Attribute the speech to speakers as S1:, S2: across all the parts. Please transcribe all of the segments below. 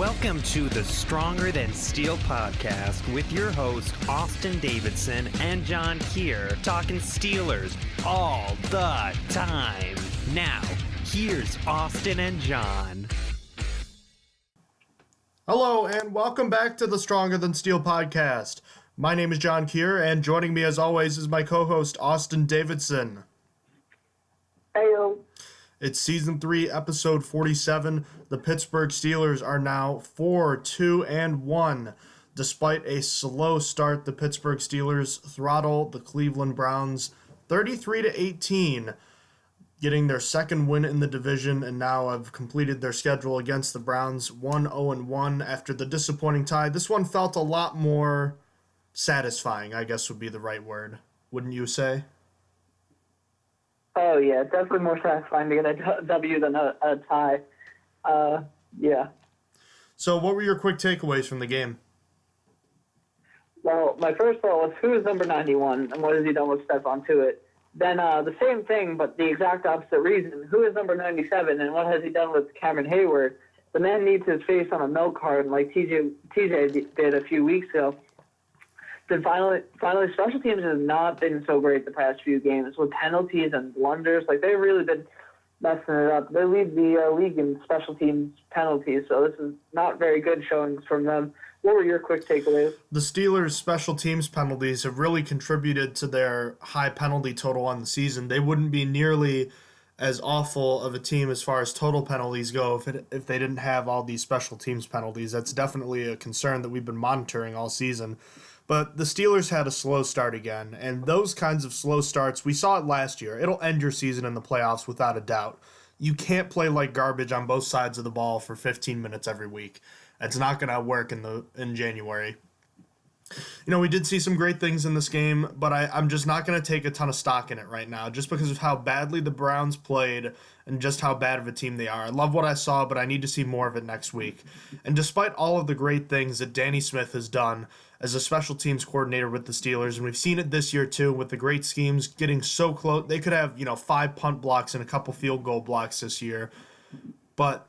S1: Welcome to the Stronger Than Steel podcast with your host, Austin Davidson and John Keir, talking Steelers all the time. Now, here's Austin and John.
S2: Hello, and welcome back to the Stronger Than Steel podcast. My name is John Keir, and joining me as always is my co-host, Austin Davidson.
S3: Heyo.
S2: It's Season 3, Episode 47. The Pittsburgh Steelers are now 4-2-1. Despite a slow start, the Pittsburgh Steelers throttle the Cleveland Browns 33-18, getting their second win in the division, and now have completed their schedule against the Browns 1-0-1 after the disappointing tie. This one felt a lot more satisfying, I guess would be the right word. Wouldn't you say?
S3: Oh, yeah, definitely more satisfying to get a W than a tie. Yeah.
S2: So what were your quick takeaways from the game?
S3: Well, my first thought was, who is number 91, and what has he done with Stephon Tuitt? Then the same thing, but the exact opposite reason. Who is number 97, and what has he done with Cameron Hayward? The man needs his face on a milk carton like TJ did a few weeks ago. Then finally, special teams has not been so great the past few games with penalties and blunders. Like, they've really been messing it up. They lead the league in special teams penalties, so this is not very good showings from them. What were your quick takeaways?
S2: The Steelers' special teams penalties have really contributed to their high penalty total on the season. They wouldn't be nearly as awful of a team as far as total penalties go if they didn't have all these special teams penalties. That's definitely a concern that we've been monitoring all season. But the Steelers had a slow start again, and those kinds of slow starts, we saw it last year. It'll end your season in the playoffs without a doubt. You can't play like garbage on both sides of the ball for 15 minutes every week. It's not going to work in January. You know, we did see some great things in this game, but I'm just not going to take a ton of stock in it right now just because of how badly the Browns played and just how bad of a team they are. I love what I saw, but I need to see more of it next week. And despite all of the great things that Danny Smith has done as a special teams coordinator with the Steelers, and we've seen it this year too with the great schemes getting so close. They could have, 5 punt blocks and a couple field goal blocks this year, but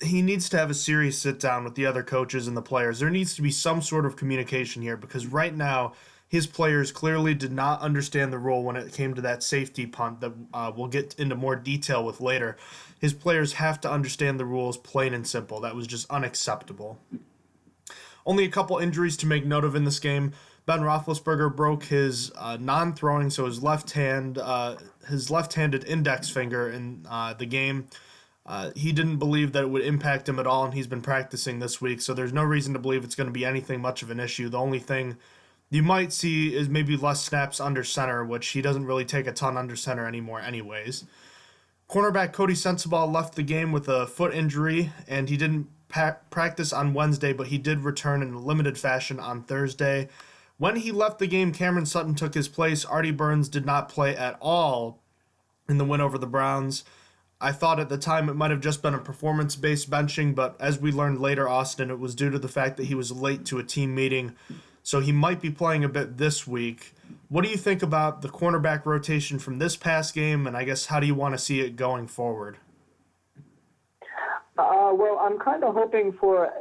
S2: he needs to have a serious sit-down with the other coaches and the players. There needs to be some sort of communication here because right now his players clearly did not understand the rule when it came to that safety punt that we'll get into more detail with later. His players have to understand the rules plain and simple. That was just unacceptable. Only a couple injuries to make note of in this game. Ben Roethlisberger broke his non-throwing, so his left-handed index finger in the game. He didn't believe that it would impact him at all, and he's been practicing this week, so there's no reason to believe it's going to be anything much of an issue. The only thing you might see is maybe less snaps under center, which he doesn't really take a ton under center anymore anyways. Cornerback Cody Sensabaugh left the game with a foot injury, and he didn't practice on Wednesday, but he did return in a limited fashion on Thursday. When he left the game, Cameron Sutton took his place. Artie Burns did not play at all in the win over the Browns. I thought at the time it might have just been a performance-based benching, but as we learned later, Austin, it was due to the fact that he was late to a team meeting, so he might be playing a bit this week. What do you think about the cornerback rotation from this past game, and I guess how do you want to see it going forward?
S3: Well, I'm kind of hoping for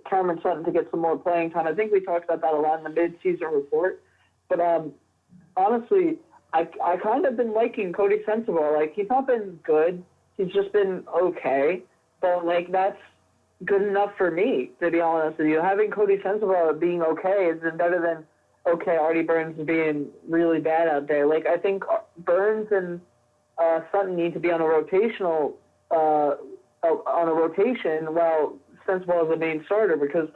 S3: Cameron Sutton to get some more playing time. I think we talked about that a lot in the mid-season report, but honestly, I kind of been liking Cody Sensabaugh. Like, he's not been good. He's just been okay, but, that's good enough for me, to be honest with you. Having Cody Sensabaugh being okay is better than, Artie Burns being really bad out there. I think Burns and Sutton need to be on a rotation while Sensabaugh is the main starter, because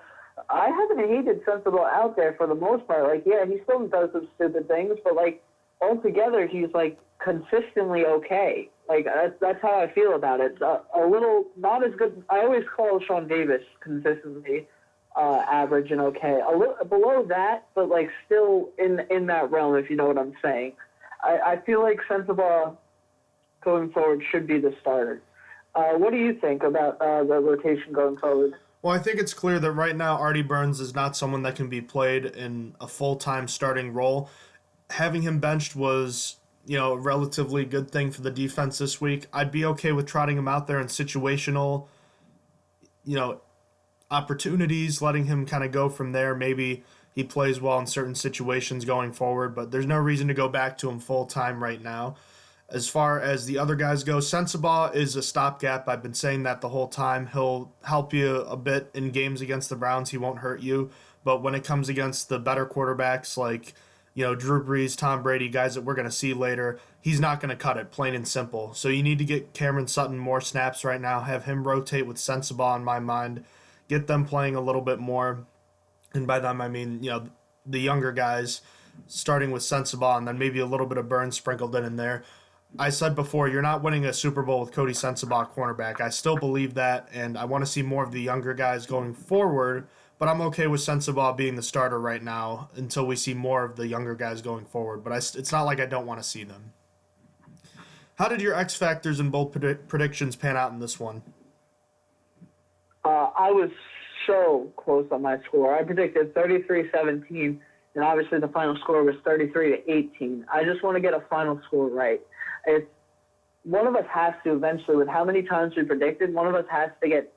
S3: I haven't hated Sensabaugh out there for the most part. He still does some stupid things, but, altogether, he's, consistently okay. That's how I feel about it. A little, not as good. I always call Sean Davis consistently average and okay. A little below that, but, still in that realm, if you know what I'm saying. I feel like Sensabaugh going forward should be the starter. What do you think about the rotation going forward?
S2: Well, I think it's clear that right now Artie Burns is not someone that can be played in a full-time starting role. Having him benched was, a relatively good thing for the defense this week. I'd be okay with trotting him out there in situational, opportunities, letting him kind of go from there. Maybe he plays well in certain situations going forward, but there's no reason to go back to him full-time right now. As far as the other guys go, Sensabaugh is a stopgap. I've been saying that the whole time. He'll help you a bit in games against the Browns. He won't hurt you. But when it comes against the better quarterbacks like, Drew Brees, Tom Brady, guys that we're going to see later, he's not going to cut it, plain and simple. So you need to get Cameron Sutton more snaps right now, have him rotate with Sensabaugh in my mind, get them playing a little bit more. And by them, I mean, the younger guys, starting with Sensabaugh and then maybe a little bit of Burns sprinkled in there. I said before, you're not winning a Super Bowl with Cody Sensabaugh cornerback. I still believe that, and I want to see more of the younger guys going forward, but I'm okay with Sensabaugh being the starter right now until we see more of the younger guys going forward, but it's not like I don't want to see them. How did your X Factors and bold predictions pan out in this one?
S3: I was so close on my score. I predicted 33-17, and obviously the final score was 33-18. I just want to get a final score right. It's one of us has to eventually, with how many times we predicted, one of us has to get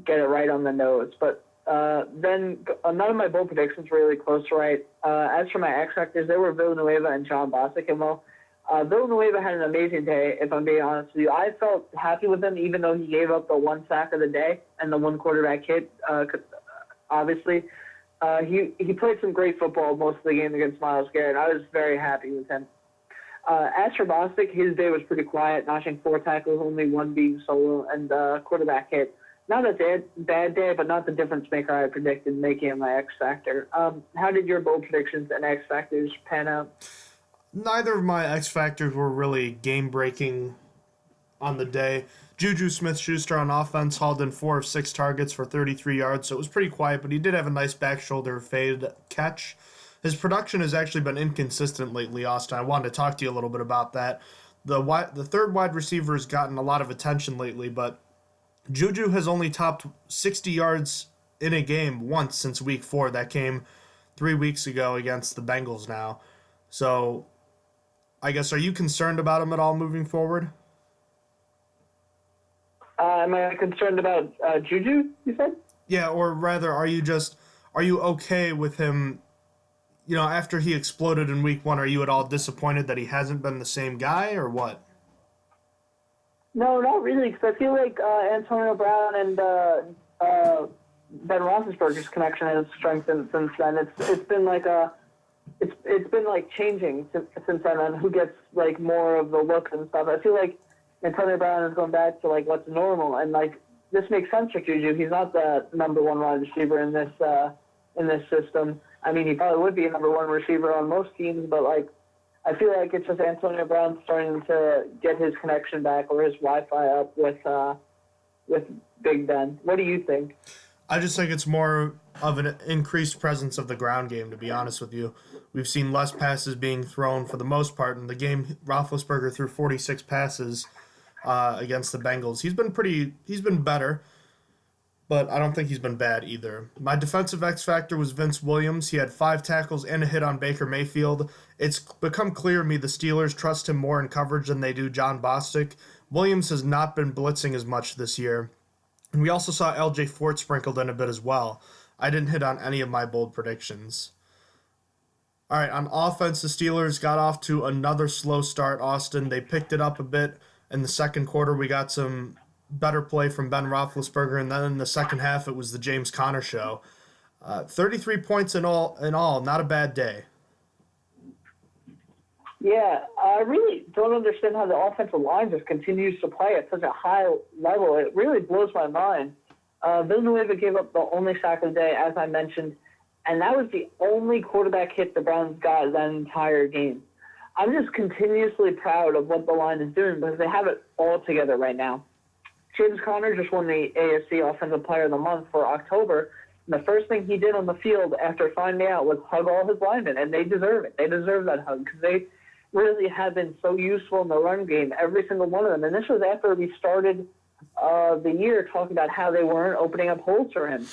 S3: it right on the nose. But then none of my bold predictions were really close to right. As for my X Factors, they were Villanueva and John Bostic. And Villanueva had an amazing day, if I'm being honest with you. I felt happy with him, even though he gave up the one sack of the day and the one quarterback hit. Obviously, he played some great football most of the game against Myles Garrett. I was very happy with him. As for Bostic, his day was pretty quiet, notching 4 tackles, only one being solo, and quarterback hit. Not a bad day, but not the difference maker I predicted, making it my X Factor. How did your bold predictions and X Factors pan out?
S2: Neither of my X Factors were really game-breaking on the day. Juju Smith-Schuster on offense hauled in 4 of 6 targets for 33 yards, so it was pretty quiet, but he did have a nice back shoulder fade catch. His production has actually been inconsistent lately, Austin. I wanted to talk to you a little bit about that. The third wide receiver has gotten a lot of attention lately, but Juju has only topped 60 yards in a game once since week 4. That came 3 weeks ago against the Bengals now. So, I guess, are you concerned about him at all moving forward?
S3: Am I concerned about Juju, you said?
S2: Yeah, or rather, are you okay with him? After he exploded in week 1, are you at all disappointed that he hasn't been the same guy, or what?
S3: No, not really, because I feel like Antonio Brown and Ben Roethlisberger's connection has strengthened since then. It's been like it's been like changing since then, and who gets like more of the looks and stuff. I feel like Antonio Brown is going back to like what's normal, and like this makes sense for Juju. He's not the number 1 wide receiver in this system. I mean, he probably would be a number 1 receiver on most teams, but like, I feel like it's just Antonio Brown starting to get his connection back or his Wi-Fi up with Big Ben. What do you think?
S2: I just think it's more of an increased presence of the ground game, to be honest with you. We've seen less passes being thrown for the most part. In the game, Roethlisberger threw 46 passes against the Bengals. He's been better, but I don't think he's been bad either. My defensive X Factor was Vince Williams. He had 5 tackles and a hit on Baker Mayfield. It's become clear to me the Steelers trust him more in coverage than they do John Bostic. Williams has not been blitzing as much this year. And we also saw L.J. Fort sprinkled in a bit as well. I didn't hit on any of my bold predictions. All right, on offense, the Steelers got off to another slow start, Austin. They picked it up a bit in the second quarter. We got some better play from Ben Roethlisberger, and then in the second half, it was the James Conner show. 33 points in all, not a bad day.
S3: Yeah, I really don't understand how the offensive line just continues to play at such a high level. It really blows my mind. Villanueva gave up the only sack of the day, as I mentioned, and that was the only quarterback hit the Browns got that entire game. I'm just continuously proud of what the line is doing because they have it all together right now. James Conner just won the AFC Offensive Player of the Month for October. And the first thing he did on the field after finding out was hug all his linemen, and they deserve it. They deserve that hug because they really have been so useful in the run game, every single one of them. And this was after we started the year talking about how they weren't opening up holes for him.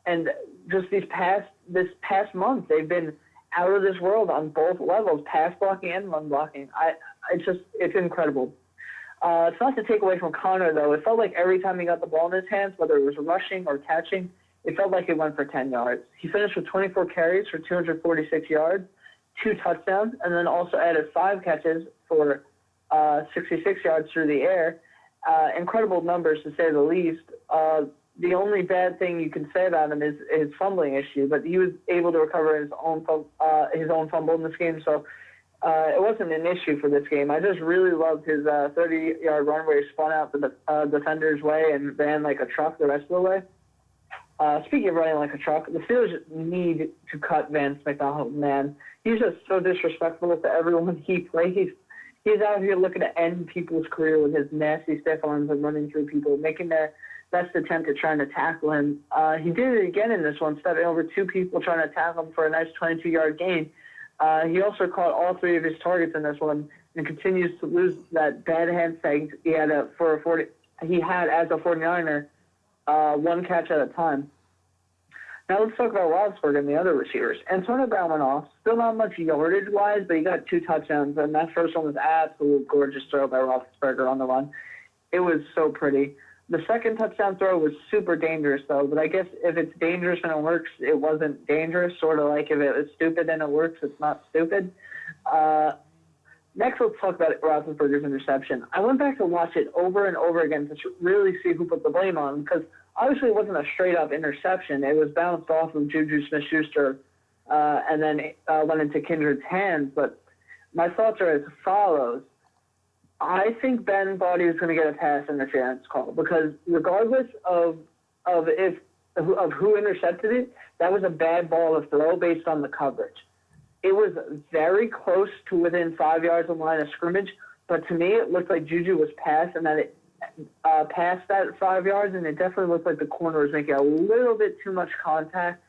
S3: And just this past month, they've been out of this world on both levels, pass blocking and run blocking. It's incredible. It's not to take away from Connor, though. It felt like every time he got the ball in his hands, whether it was rushing or catching, it felt like it went for 10 yards. He finished with 24 carries for 246 yards, 2 touchdowns, and then also added 5 catches for 66 yards through the air. Incredible numbers, to say the least. The only bad thing you can say about him is his fumbling issue, but he was able to recover his own fumble in this game, so it wasn't an issue for this game. I just really loved his 30-yard run where he spun out the defender's way and ran like a truck the rest of the way. Speaking of running like a truck, the Steelers need to cut Vance McDonald, man. He's just so disrespectful to everyone he plays. He's out here looking to end people's career with his nasty stiff arms and running through people, making their best attempt at trying to tackle him. He did it again in this one, stepping over 2 people trying to tackle him for a nice 22-yard gain. He also caught all 3 of his targets in this one and continues to lose that bad handshake he had as a 49er, 1 catch at a time. Now let's talk about Roethlisberger and the other receivers. Antonio Brown went off. Still not much yardage-wise, but he got 2 touchdowns, and that first one was absolute gorgeous throw by Roethlisberger on the run. It was so pretty. The second touchdown throw was super dangerous, though, but I guess if it's dangerous and it works, it wasn't dangerous, sort of like if it was stupid and it works, it's not stupid. Next, let's talk about Roethlisberger's interception. I went back to watch it over and over again to really see who put the blame on, because obviously it wasn't a straight-up interception. It was bounced off of Juju Smith-Schuster and then went into Kindred's hands, but my thoughts are as follows. I think Ben thought he was going to get a pass interference call because regardless of who intercepted it, that was a bad ball to throw based on the coverage. It was very close to within 5 yards of the line of scrimmage, but to me it looked like Juju was passed and that it passed that 5 yards, and it definitely looked like the corner was making a little bit too much contact.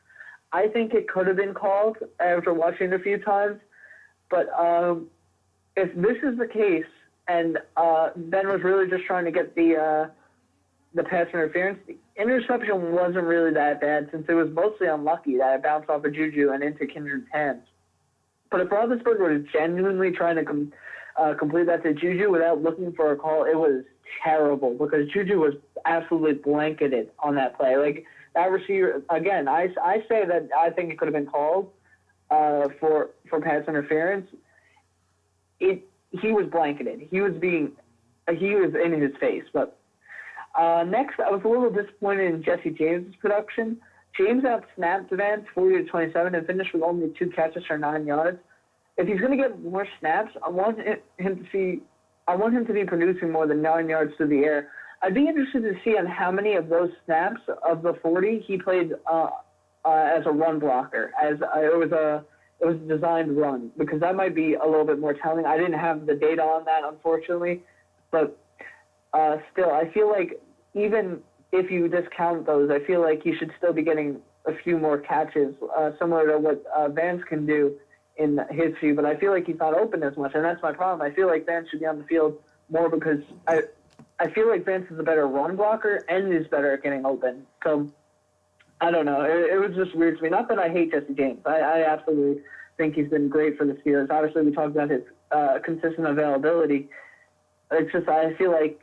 S3: I think it could have been called after watching it a few times, but if this is the case, and Ben was really just trying to get the pass interference, the interception wasn't really that bad since it was mostly unlucky that it bounced off of Juju and into Kindred's hands. But if Roethlisberger was genuinely trying to complete that to Juju without looking for a call, it was terrible because Juju was absolutely blanketed on that play. Like, that receiver, again, I say that I think it could have been called for pass interference. He was blanketed. He was in his face. But next, I was a little disappointed in Jesse James' production. James out-snapped Vance 40-27 and finished with only 2 catches for 9 yards. If he's going to get more snaps, I want him to be producing more than 9 yards through the air. I'd be interested to see on how many of those snaps of the 40 he played as a run blocker. It was a designed run, because that might be a little bit more telling. I didn't have the data on that, unfortunately, but still, I feel like even if you discount those, I feel like he should still be getting a few more catches, similar to what Vance can do in his view, but I feel like he's not open as much, and that's my problem. I feel like Vance should be on the field more because I feel like Vance is a better run blocker and is better at getting open. So, I don't know. It was just weird to me. Not that I hate Jesse James. I absolutely think he's been great for the Steelers. Obviously, we talked about his consistent availability. It's just I feel like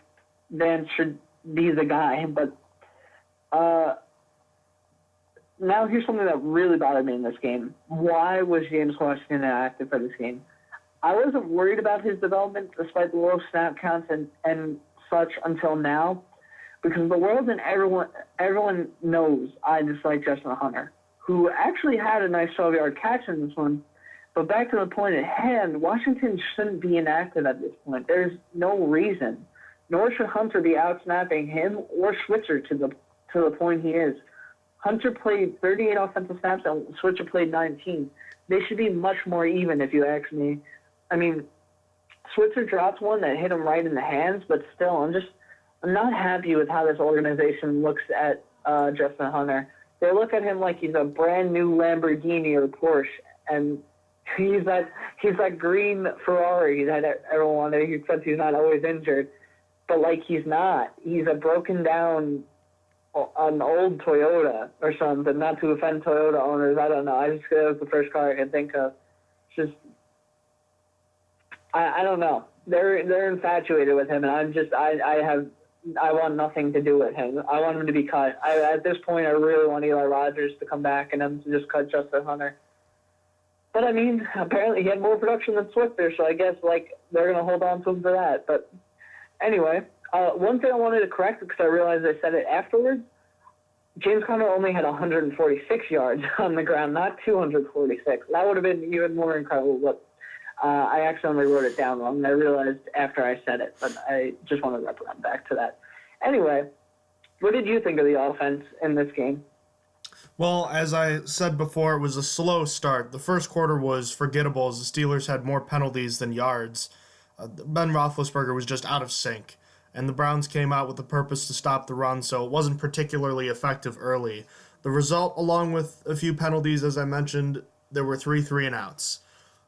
S3: Vance should be the guy. But now here's something that really bothered me in this game. Why was James Washington inactive for this game? I wasn't worried about his development despite the low snap counts and such until now, because the world and everyone knows I dislike Justin Hunter, who actually had a nice 12-yard catch in this one. But back to the point at hand, Washington shouldn't be inactive at this point. There's no reason. Nor should Hunter be out-snapping him or Switzer to the point he is. Hunter played 38 offensive snaps and Switzer played 19. They should be much more even, if you ask me. I mean, Switzer dropped one that hit him right in the hands, but still, I'm not happy with how this organization looks at Justin Hunter. They look at him like he's a brand new Lamborghini or Porsche, and he's that green Ferrari that everyone wanted, except he's not always injured. But like, he's not. He's a broken down, an old Toyota or something. Not to offend Toyota owners, I don't know. That was the first car I could think of. It's just, I don't know. They're infatuated with him, and I I want nothing to do with him. I want him to be cut. At this point, I really want Eli Rogers to come back and them to just cut Justin Hunter. But, I mean, apparently he had more production than Swifter, so I guess, they're going to hold on to him for that. But anyway, one thing I wanted to correct, because I realized I said it afterwards, James Conner only had 146 yards on the ground, not 246. That would have been even more incredible, but I accidentally wrote it down wrong, and I realized after I said it, but I just want to reference back to that. Anyway, what did you think of the offense in this game?
S2: Well, as I said before, it was a slow start. The first quarter was forgettable as the Steelers had more penalties than yards. Ben Roethlisberger was just out of sync, and the Browns came out with the purpose to stop the run, so it wasn't particularly effective early. The result, along with a few penalties, as I mentioned, there were 3 3-and-outs.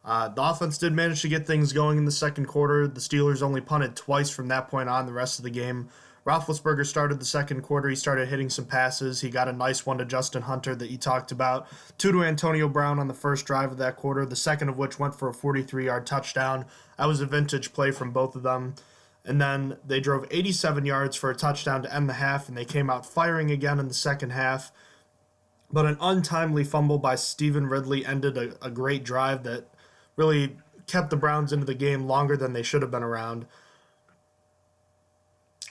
S2: The offense did manage to get things going in the second quarter. The Steelers only punted twice from that point on the rest of the game. Roethlisberger started the second quarter. He started hitting some passes. He got a nice one to Justin Hunter that you talked about. 2 to Antonio Brown on the first drive of that quarter, the second of which went for a 43-yard touchdown. That was a vintage play from both of them. And then they drove 87 yards for a touchdown to end the half, and they came out firing again in the second half. But an untimely fumble by Stephen Ridley ended a great drive that really kept the Browns into the game longer than they should have been around.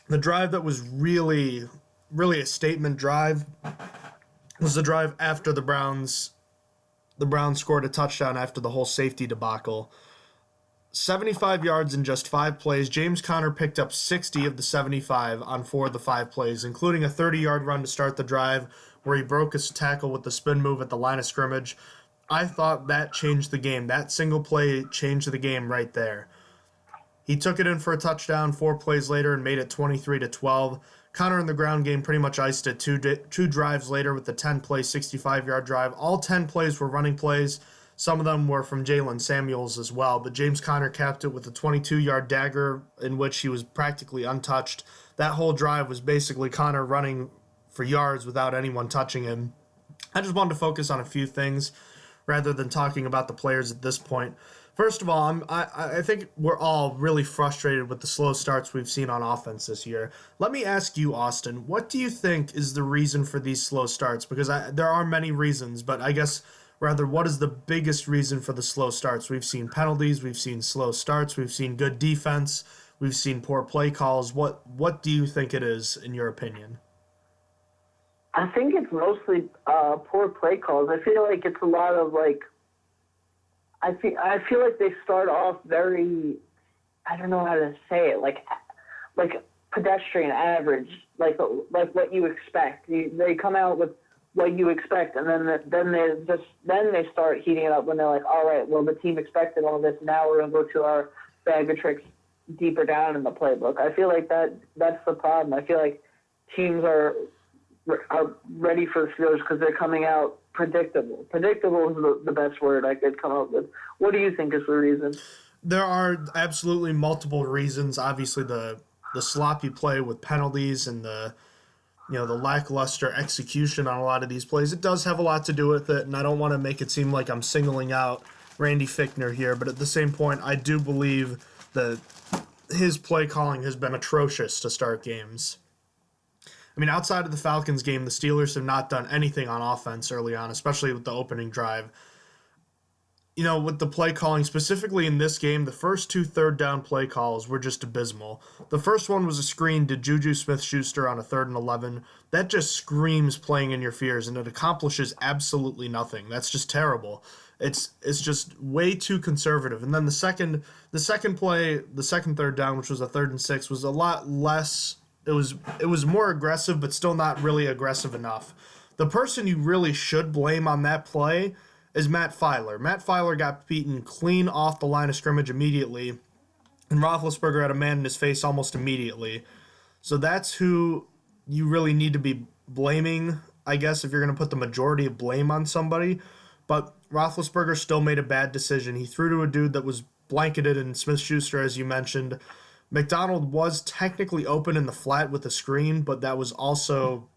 S2: The drive that was really a statement drive was the drive after the Browns scored a touchdown after the whole safety debacle. 75 yards in just 5 plays. James Conner picked up 60 of the 75 on 4 of the 5 plays, including a 30-yard run to start the drive where he broke his tackle with the spin move at the line of scrimmage. I thought that changed the game. That single play changed the game right there. He took it in for a touchdown 4 plays later and made it 23-12. Conner in the ground game pretty much iced it 2 drives later with the 10-play, 65-yard drive. All 10 plays were running plays. Some of them were from Jalen Samuels as well, but James Conner capped it with a 22-yard dagger in which he was practically untouched. That whole drive was basically Conner running for yards without anyone touching him. I just wanted to focus on a few things rather than talking about the players at this point. First of all, I think we're all really frustrated with the slow starts we've seen on offense this year. Let me ask you, Austin, what do you think is the reason for these slow starts? Because there are many reasons, but I guess rather, what is the biggest reason for the slow starts? We've seen penalties, we've seen slow starts, we've seen good defense, we've seen poor play calls. What do you think it is, in your opinion?
S3: I think it's mostly poor play calls. I feel like it's a lot of I feel like they start off very, I don't know how to say it, like pedestrian average, like what you expect. They come out with what you expect, and then they start heating it up when they're like, all right, well, the team expected all this. Now we're gonna go to our bag of tricks deeper down in the playbook. I feel like that's the problem. I feel like teams are ready for the Steelers because they're coming out predictable. Predictable is the best word I could come up with. What do you think is the reason?
S2: There are absolutely multiple reasons. Obviously, the sloppy play with penalties and the lackluster execution on a lot of these plays. It does have a lot to do with it, and I don't want to make it seem like I'm singling out Randy Fichtner here, but at the same point, I do believe that his play calling has been atrocious to start games. I mean, outside of the Falcons game, the Steelers have not done anything on offense early on, especially with the opening drive. With the play calling, specifically in this game, the first 2 third-down play calls were just abysmal. The first one was a screen to Juju Smith-Schuster on a 3rd and 11. That just screams playing in your fears, and it accomplishes absolutely nothing. That's just terrible. It's just way too conservative. And then the second play, the second 3rd down, which was a 3rd and 6, was a lot less. It was more aggressive, but still not really aggressive enough. The person you really should blame on that play is Matt Filer. Matt Filer got beaten clean off the line of scrimmage immediately, and Roethlisberger had a man in his face almost immediately. So that's who you really need to be blaming, I guess, if you're going to put the majority of blame on somebody. But Roethlisberger still made a bad decision. He threw to a dude that was blanketed in Smith-Schuster, as you mentioned. McDonald was technically open in the flat with a screen, but that was also,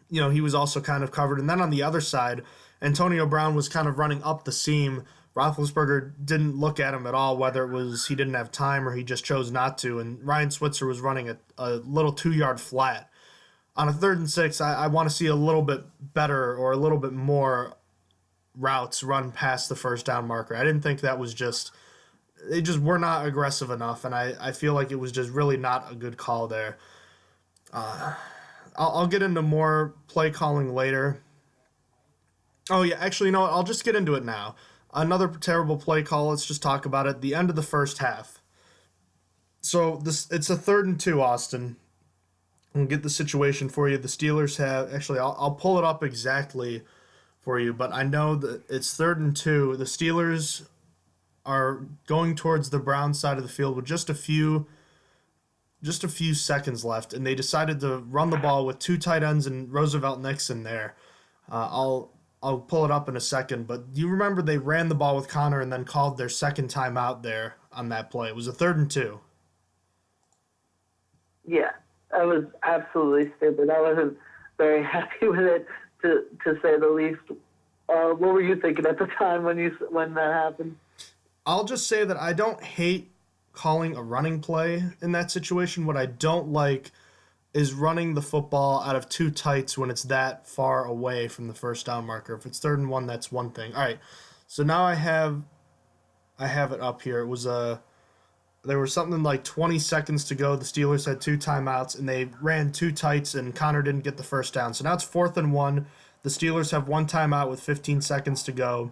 S2: he was also kind of covered. And then on the other side, Antonio Brown was kind of running up the seam. Roethlisberger didn't look at him at all, whether it was he didn't have time or he just chose not to, and Ryan Switzer was running a little 2-yard flat. On a 3rd and 6, I want to see a little bit better or a little bit more routes run past the first down marker. I didn't think that was they just were not aggressive enough, and I feel like it was just really not a good call there. I'll get into more play calling later. Oh, yeah, actually, you know what? I'll just get into it now. Another terrible play call, let's just talk about it. The end of the first half. So it's a 3rd and 2, Austin. I'll get the situation for you. The Steelers have, actually, I'll pull it up exactly for you, but I know that it's 3rd and 2. The Steelers are going towards the Browns side of the field with just a few seconds left, and they decided to run the ball with 2 tight ends and Roosevelt Nixon there. I'll pull it up in a second, but do you remember they ran the ball with Connor and then called their second timeout there on that play? It was a 3rd and 2.
S3: Yeah, that was absolutely stupid. I wasn't very happy with it, to say the least. What were you thinking at the time when that happened?
S2: I'll just say that I don't hate calling a running play in that situation. What I don't like is running the football out of 2 tights when it's that far away from the first down marker. If it's 3rd and 1, that's one thing. All right, so now I have it up here. It was there was something like 20 seconds to go. The Steelers had 2 timeouts, and they ran 2 tights, and Connor didn't get the first down. So now it's 4th and 1. The Steelers have 1 timeout with 15 seconds to go.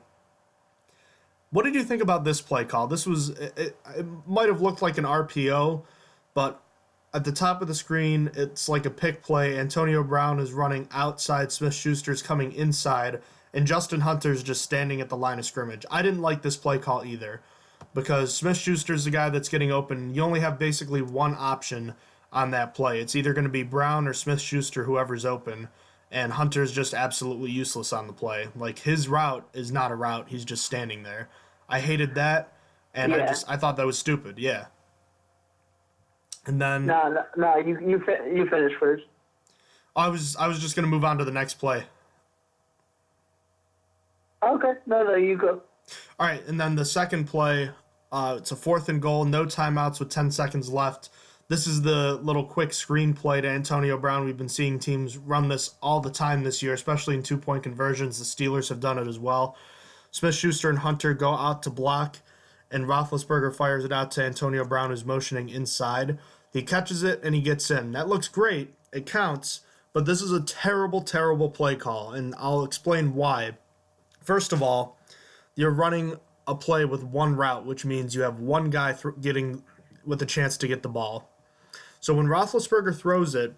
S2: What did you think about this play call? This was it might have looked like an RPO, but at the top of the screen, it's like a pick play. Antonio Brown is running outside. Smith-Schuster's coming inside, and Justin Hunter's just standing at the line of scrimmage. I didn't like this play call either, because Smith-Schuster's the guy that's getting open. You only have basically one option on that play. It's either going to be Brown or Smith-Schuster, whoever's open, and Hunter's just absolutely useless on the play. Like, his route is not a route. He's just standing there. I hated that, and
S3: Yeah.
S2: I thought that was stupid. Yeah. And then
S3: No, you finish first.
S2: I was just gonna move on to the next play.
S3: Okay, no, you go.
S2: All right, and then the second play, it's a 4th and goal, no timeouts with 10 seconds left. This is the little quick screen play to Antonio Brown. We've been seeing teams run this all the time this year, especially in 2-point conversions. The Steelers have done it as well. Smith-Schuster and Hunter go out to block, and Roethlisberger fires it out to Antonio Brown, who's motioning inside. He catches it, and he gets in. That looks great. It counts, but this is a terrible, terrible play call, and I'll explain why. First of all, you're running a play with one route, which means you have one guy getting with a chance to get the ball. So when Roethlisberger throws it,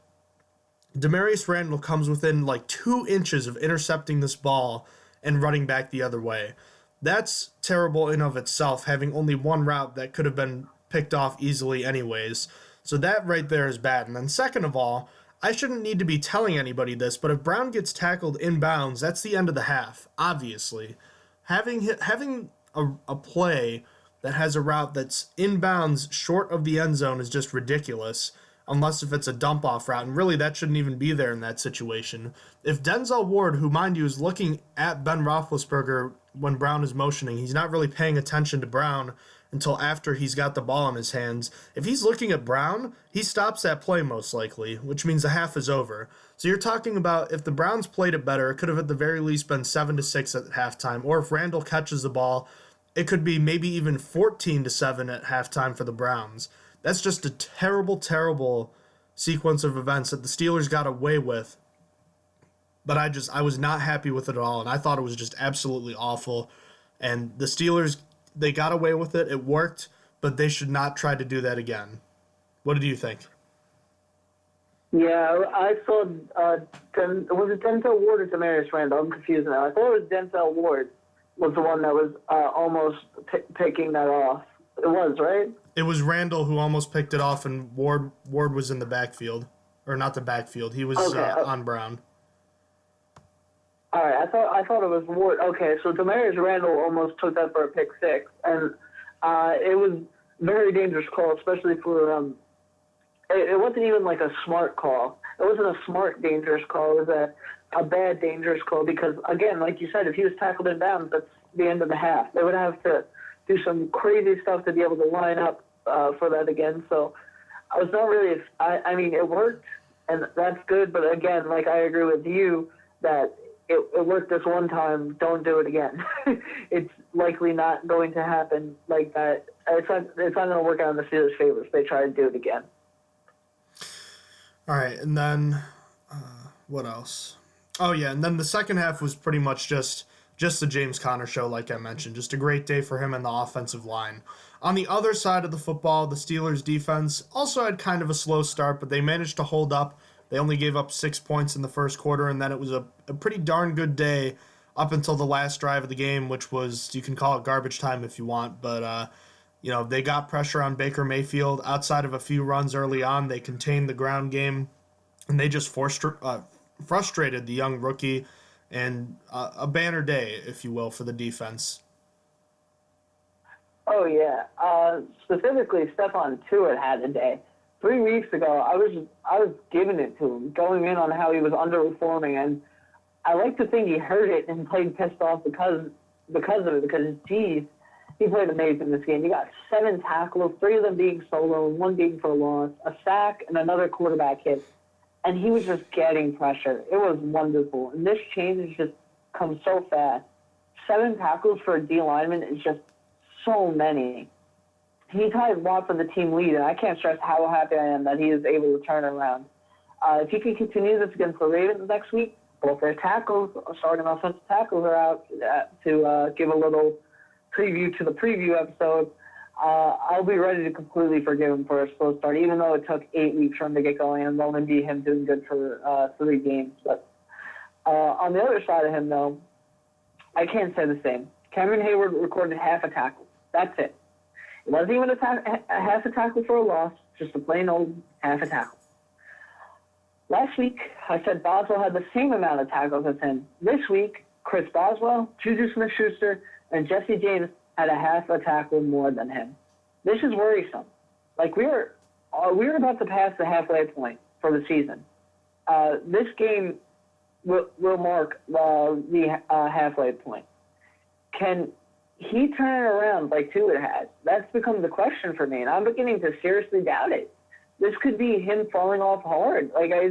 S2: Demarius Randall comes within like 2 inches of intercepting this ball and running back the other way. That's terrible in of itself, having only one route that could have been picked off easily anyways. So that right there is bad. And then second of all, I shouldn't need to be telling anybody this, but if Brown gets tackled inbounds, that's the end of the half, obviously. Having a play that has a route that's inbounds short of the end zone is just ridiculous, unless if it's a dump-off route, and really that shouldn't even be there in that situation. If Denzel Ward, who, mind you, is looking at Ben Roethlisberger when Brown is motioning, he's not really paying attention to Brown until after he's got the ball in his hands. If he's looking at Brown, he stops that play most likely, which means the half is over. So you're talking about if the Browns played it better, it could have at the very least been 7-6 at halftime, or if Randall catches the ball, it could be maybe even 14-7 at halftime for the Browns. That's just a terrible, terrible sequence of events that the Steelers got away with. But I was not happy with it at all, and I thought it was just absolutely awful. And the Steelers, they got away with it. It worked, but they should not try to do that again. What did you think?
S3: Yeah, I saw, was it Denzel Ward or Demarius Randall? I'm confused now. I thought it was Denzel Ward was the one that was almost picking that off. It was, right?
S2: It was Randall who almost picked it off, and Ward was in the backfield. Or not the backfield. He was on Brown.
S3: All right, I thought it was Ward. Okay, so Demarius Randall almost took that for a pick six, and it was very dangerous call, especially for it wasn't even like a smart call. It wasn't a smart dangerous call. It was a bad dangerous call because, again, like you said, if he was tackled in bounds, the end of the half. They would have to do some crazy stuff to be able to line up for that again. So I was not really – I mean, it worked, and that's good. But, again, like I agree with you that it worked this one time. Don't do it again. It's likely not going to happen like that. It's not going to work out in the Steelers' favor if they try to do it again.
S2: All right, and then what else? Oh, yeah, and then the second half was pretty much just the James Conner show, like I mentioned. Just a great day for him and the offensive line. On the other side of the football, the Steelers' defense also had kind of a slow start, but they managed to hold up. They only gave up 6 points in the first quarter, and then it was a pretty darn good day up until the last drive of the game, which was, you can call it garbage time if you want, but they got pressure on Baker Mayfield. Outside of a few runs early on, they contained the ground game, and they just frustrated the young rookie, and a banner day, if you will, for the defense.
S3: Oh, yeah. Specifically, Stephon Tuitt had a day. 3 weeks ago, I was giving it to him, going in on how he was underperforming, and I like to think he heard it and played pissed off because of it, because, geez, he played amazing this game. He got 7 tackles, 3 of them being solo, 1 being for a loss, a sack, and another quarterback hit. And he was just getting pressure. It was wonderful. And this change has just come so fast. 7 tackles for a D lineman is just so many. He tied Watt for the team lead, and I can't stress how happy I am that he is able to turn it around. If he can continue this against the Ravens next week, both their tackles, starting offensive tackles, are out to give a little preview to the preview episode. I'll be ready to completely forgive him for a slow start, even though it took 8 weeks for him to get going, and it'll only be him doing good for 3 games. But on the other side of him, though, I can't say the same. Cameron Hayward recorded half a tackle. That's it. It wasn't even a half a tackle for a loss, just a plain old half a tackle. Last week, I said Boswell had the same amount of tackles as him. This week, Chris Boswell, Juju Smith-Schuster, and Jesse James had a half a tackle more than him. This is worrisome. Like, we're about to pass the halfway point for the season. This game will mark the halfway point. Can he turn it around like Tuitt has? That's become the question for me, and I'm beginning to seriously doubt it. This could be him falling off hard. Like, I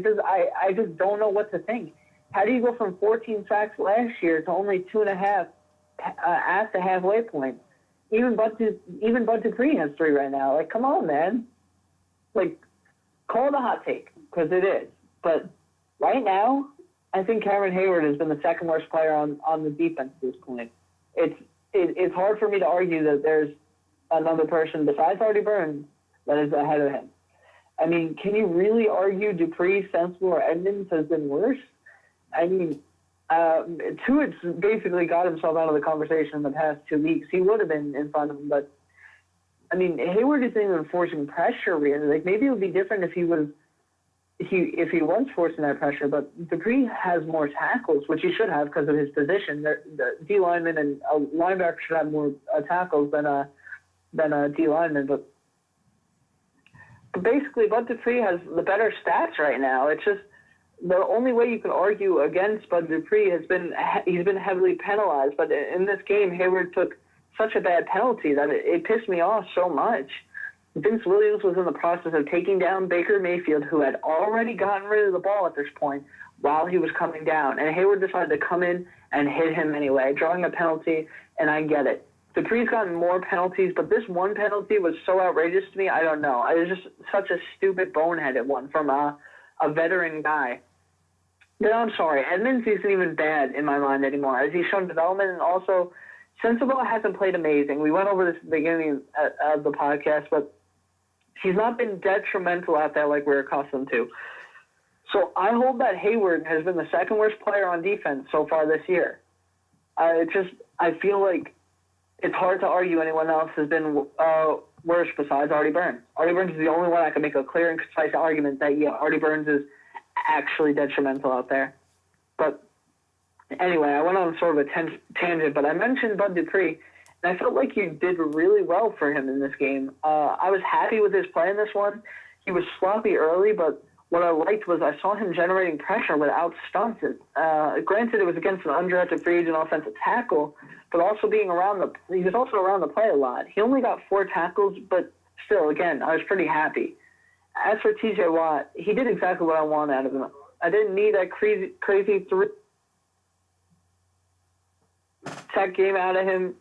S3: just don't know what to think. How do you go from 14 sacks last year to only 2.5 at the halfway point? Even Bud Dupree has 3 right now. Like, come on, man. Like, call it a hot take, because it is. But right now, I think Cameron Hayward has been the second worst player on the defense at this point. It's hard for me to argue that there's another person besides Artie Burns that is ahead of him. I mean, can you really argue Dupree, Sensible, or Edmonds has been worse? I mean, Tuitt's basically got himself out of the conversation in the past 2 weeks. He would have been in front of him, but I mean, Hayward isn't even forcing pressure really. Like, maybe it would be different if he was forcing that pressure. But Dupree has more tackles, which he should have because of his position. The D lineman and a linebacker should have more tackles than a D lineman, but basically, Bud Dupree has the better stats right now. It's just the only way you can argue against Bud Dupree he's been heavily penalized. But in this game, Hayward took such a bad penalty that it pissed me off so much. Vince Williams was in the process of taking down Baker Mayfield, who had already gotten rid of the ball at this point while he was coming down. And Hayward decided to come in and hit him anyway, drawing a penalty, and I get it. Dupree's gotten more penalties, but this one penalty was so outrageous to me, I don't know. It was just such a stupid, boneheaded one from a veteran guy. But I'm sorry, Edmonds isn't even bad in my mind anymore, as he's shown development, and also Sensible hasn't played amazing. We went over this at the beginning of the podcast, but he's not been detrimental out there like we're accustomed to. So I hold that Hayward has been the second worst player on defense so far this year. I feel like it's hard to argue anyone else has been worse besides Artie Burns. Artie Burns is the only one I can make a clear and concise argument that, yeah, Artie Burns is actually detrimental out there. But anyway, I went on sort of a tangent, but I mentioned Bud Dupree, and I felt like you did really well for him in this game. I was happy with his play in this one. He was sloppy early, but what I liked was I saw him generating pressure without stunts. Granted, it was against an undrafted free agent offensive tackle, but also he was also around the play a lot. He only got 4 tackles, but still, again, I was pretty happy. As for T.J. Watt, he did exactly what I wanted out of him. I didn't need that crazy 3-sack game out of him.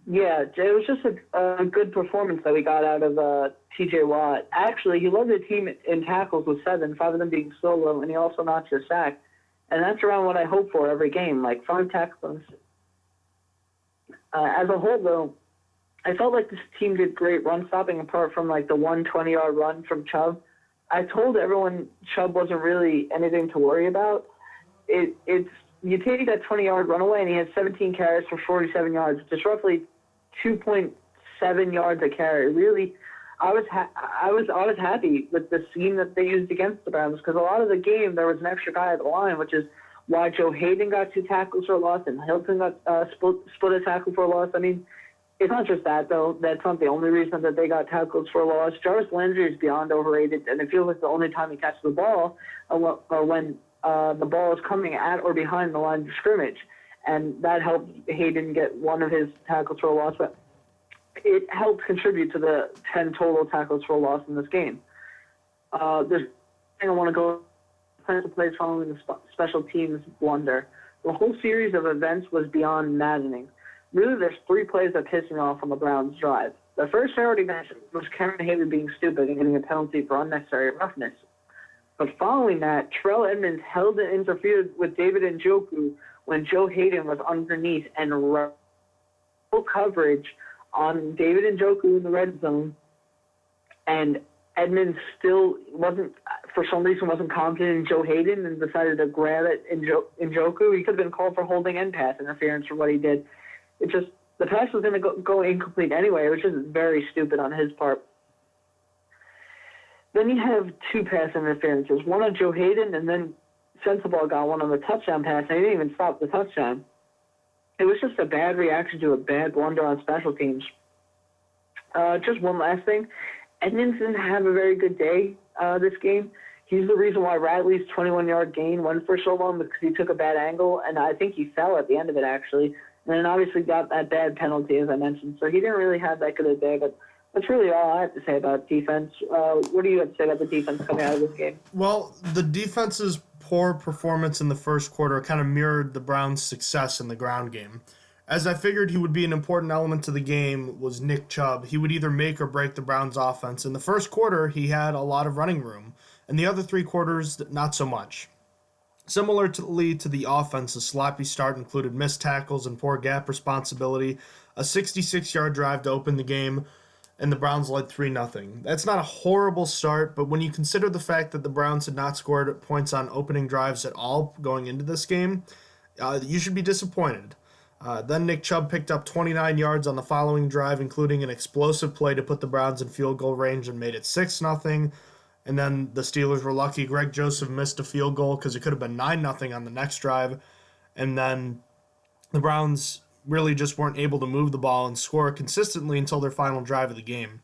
S3: Yeah, it was just a good performance that we got out of T.J. Watt. Actually, he led the team in tackles with 7, 5 of them being solo, and he also notched a sack. And that's around what I hope for every game, like 5 tackles. As a whole, though, I felt like this team did great run stopping apart from like the 120-yard run from Chubb. I told everyone Chubb wasn't really anything to worry about. It's you take that 20-yard run away, and he had 17 carries for 47 yards, which is roughly 2.7 yards a carry. Really, I was happy with the scheme that they used against the Browns, because a lot of the game there was an extra guy at the line, which is why Joe Hayden got 2 tackles for a loss and Hilton got split a tackle for a loss. I mean, it's not just that, though. That's not the only reason that they got tackles for a loss. Jarvis Landry is beyond overrated, and it feels like the only time he catches the ball or when the ball is coming at or behind the line of scrimmage. And that helped Hayden get one of his tackles for a loss, but it helped contribute to the 10 total tackles for a loss in this game. There's thing I want to go defensive plays following the special teams blunder. The whole series of events was beyond maddening. Really, there's 3 plays that pissed me off on the Browns' drive. The first I already mentioned was Karen Haley being stupid and getting a penalty for unnecessary roughness. But following that, Terrell Edmonds held and interfered with David Njoku when Joe Hayden was underneath and full coverage on David Njoku in the red zone. And Edmonds still for some reason wasn't confident in Joe Hayden and decided to grab it in Njoku. He could have been called for holding and pass interference for what he did. It just, the pass was going to go incomplete anyway, which is very stupid on his part. Then you have 2 pass interferences, one on Joe Hayden, and then Sensabaugh got one on the touchdown pass, and he didn't even stop the touchdown. It was just a bad reaction to a bad blunder on special teams. Just one last thing. Edmonds didn't have a very good day this game. He's the reason why Radley's 21-yard gain went for so long, because he took a bad angle, and I think he fell at the end of it, actually. And then obviously got that bad penalty, as I mentioned. So he didn't really have that good a day, but that's really all I have to say about defense. What do you have to say about the defense coming out of this game?
S2: Well, the defense's poor performance in the first quarter kind of mirrored the Browns' success in the ground game. As I figured he would be an important element to the game was Nick Chubb. He would either make or break the Browns' offense. In the first quarter, he had a lot of running room. In the other 3 quarters, not so much. Similarly to the offense, a sloppy start included missed tackles and poor gap responsibility, a 66-yard drive to open the game, and the Browns led 3-0. That's not a horrible start, but when you consider the fact that the Browns had not scored points on opening drives at all going into this game, you should be disappointed. Then Nick Chubb picked up 29 yards on the following drive, including an explosive play to put the Browns in field goal range and made it 6-0. And then the Steelers were lucky. Greg Joseph missed a field goal because it could have been 9-0 on the next drive. And then the Browns really just weren't able to move the ball and score consistently until their final drive of the game.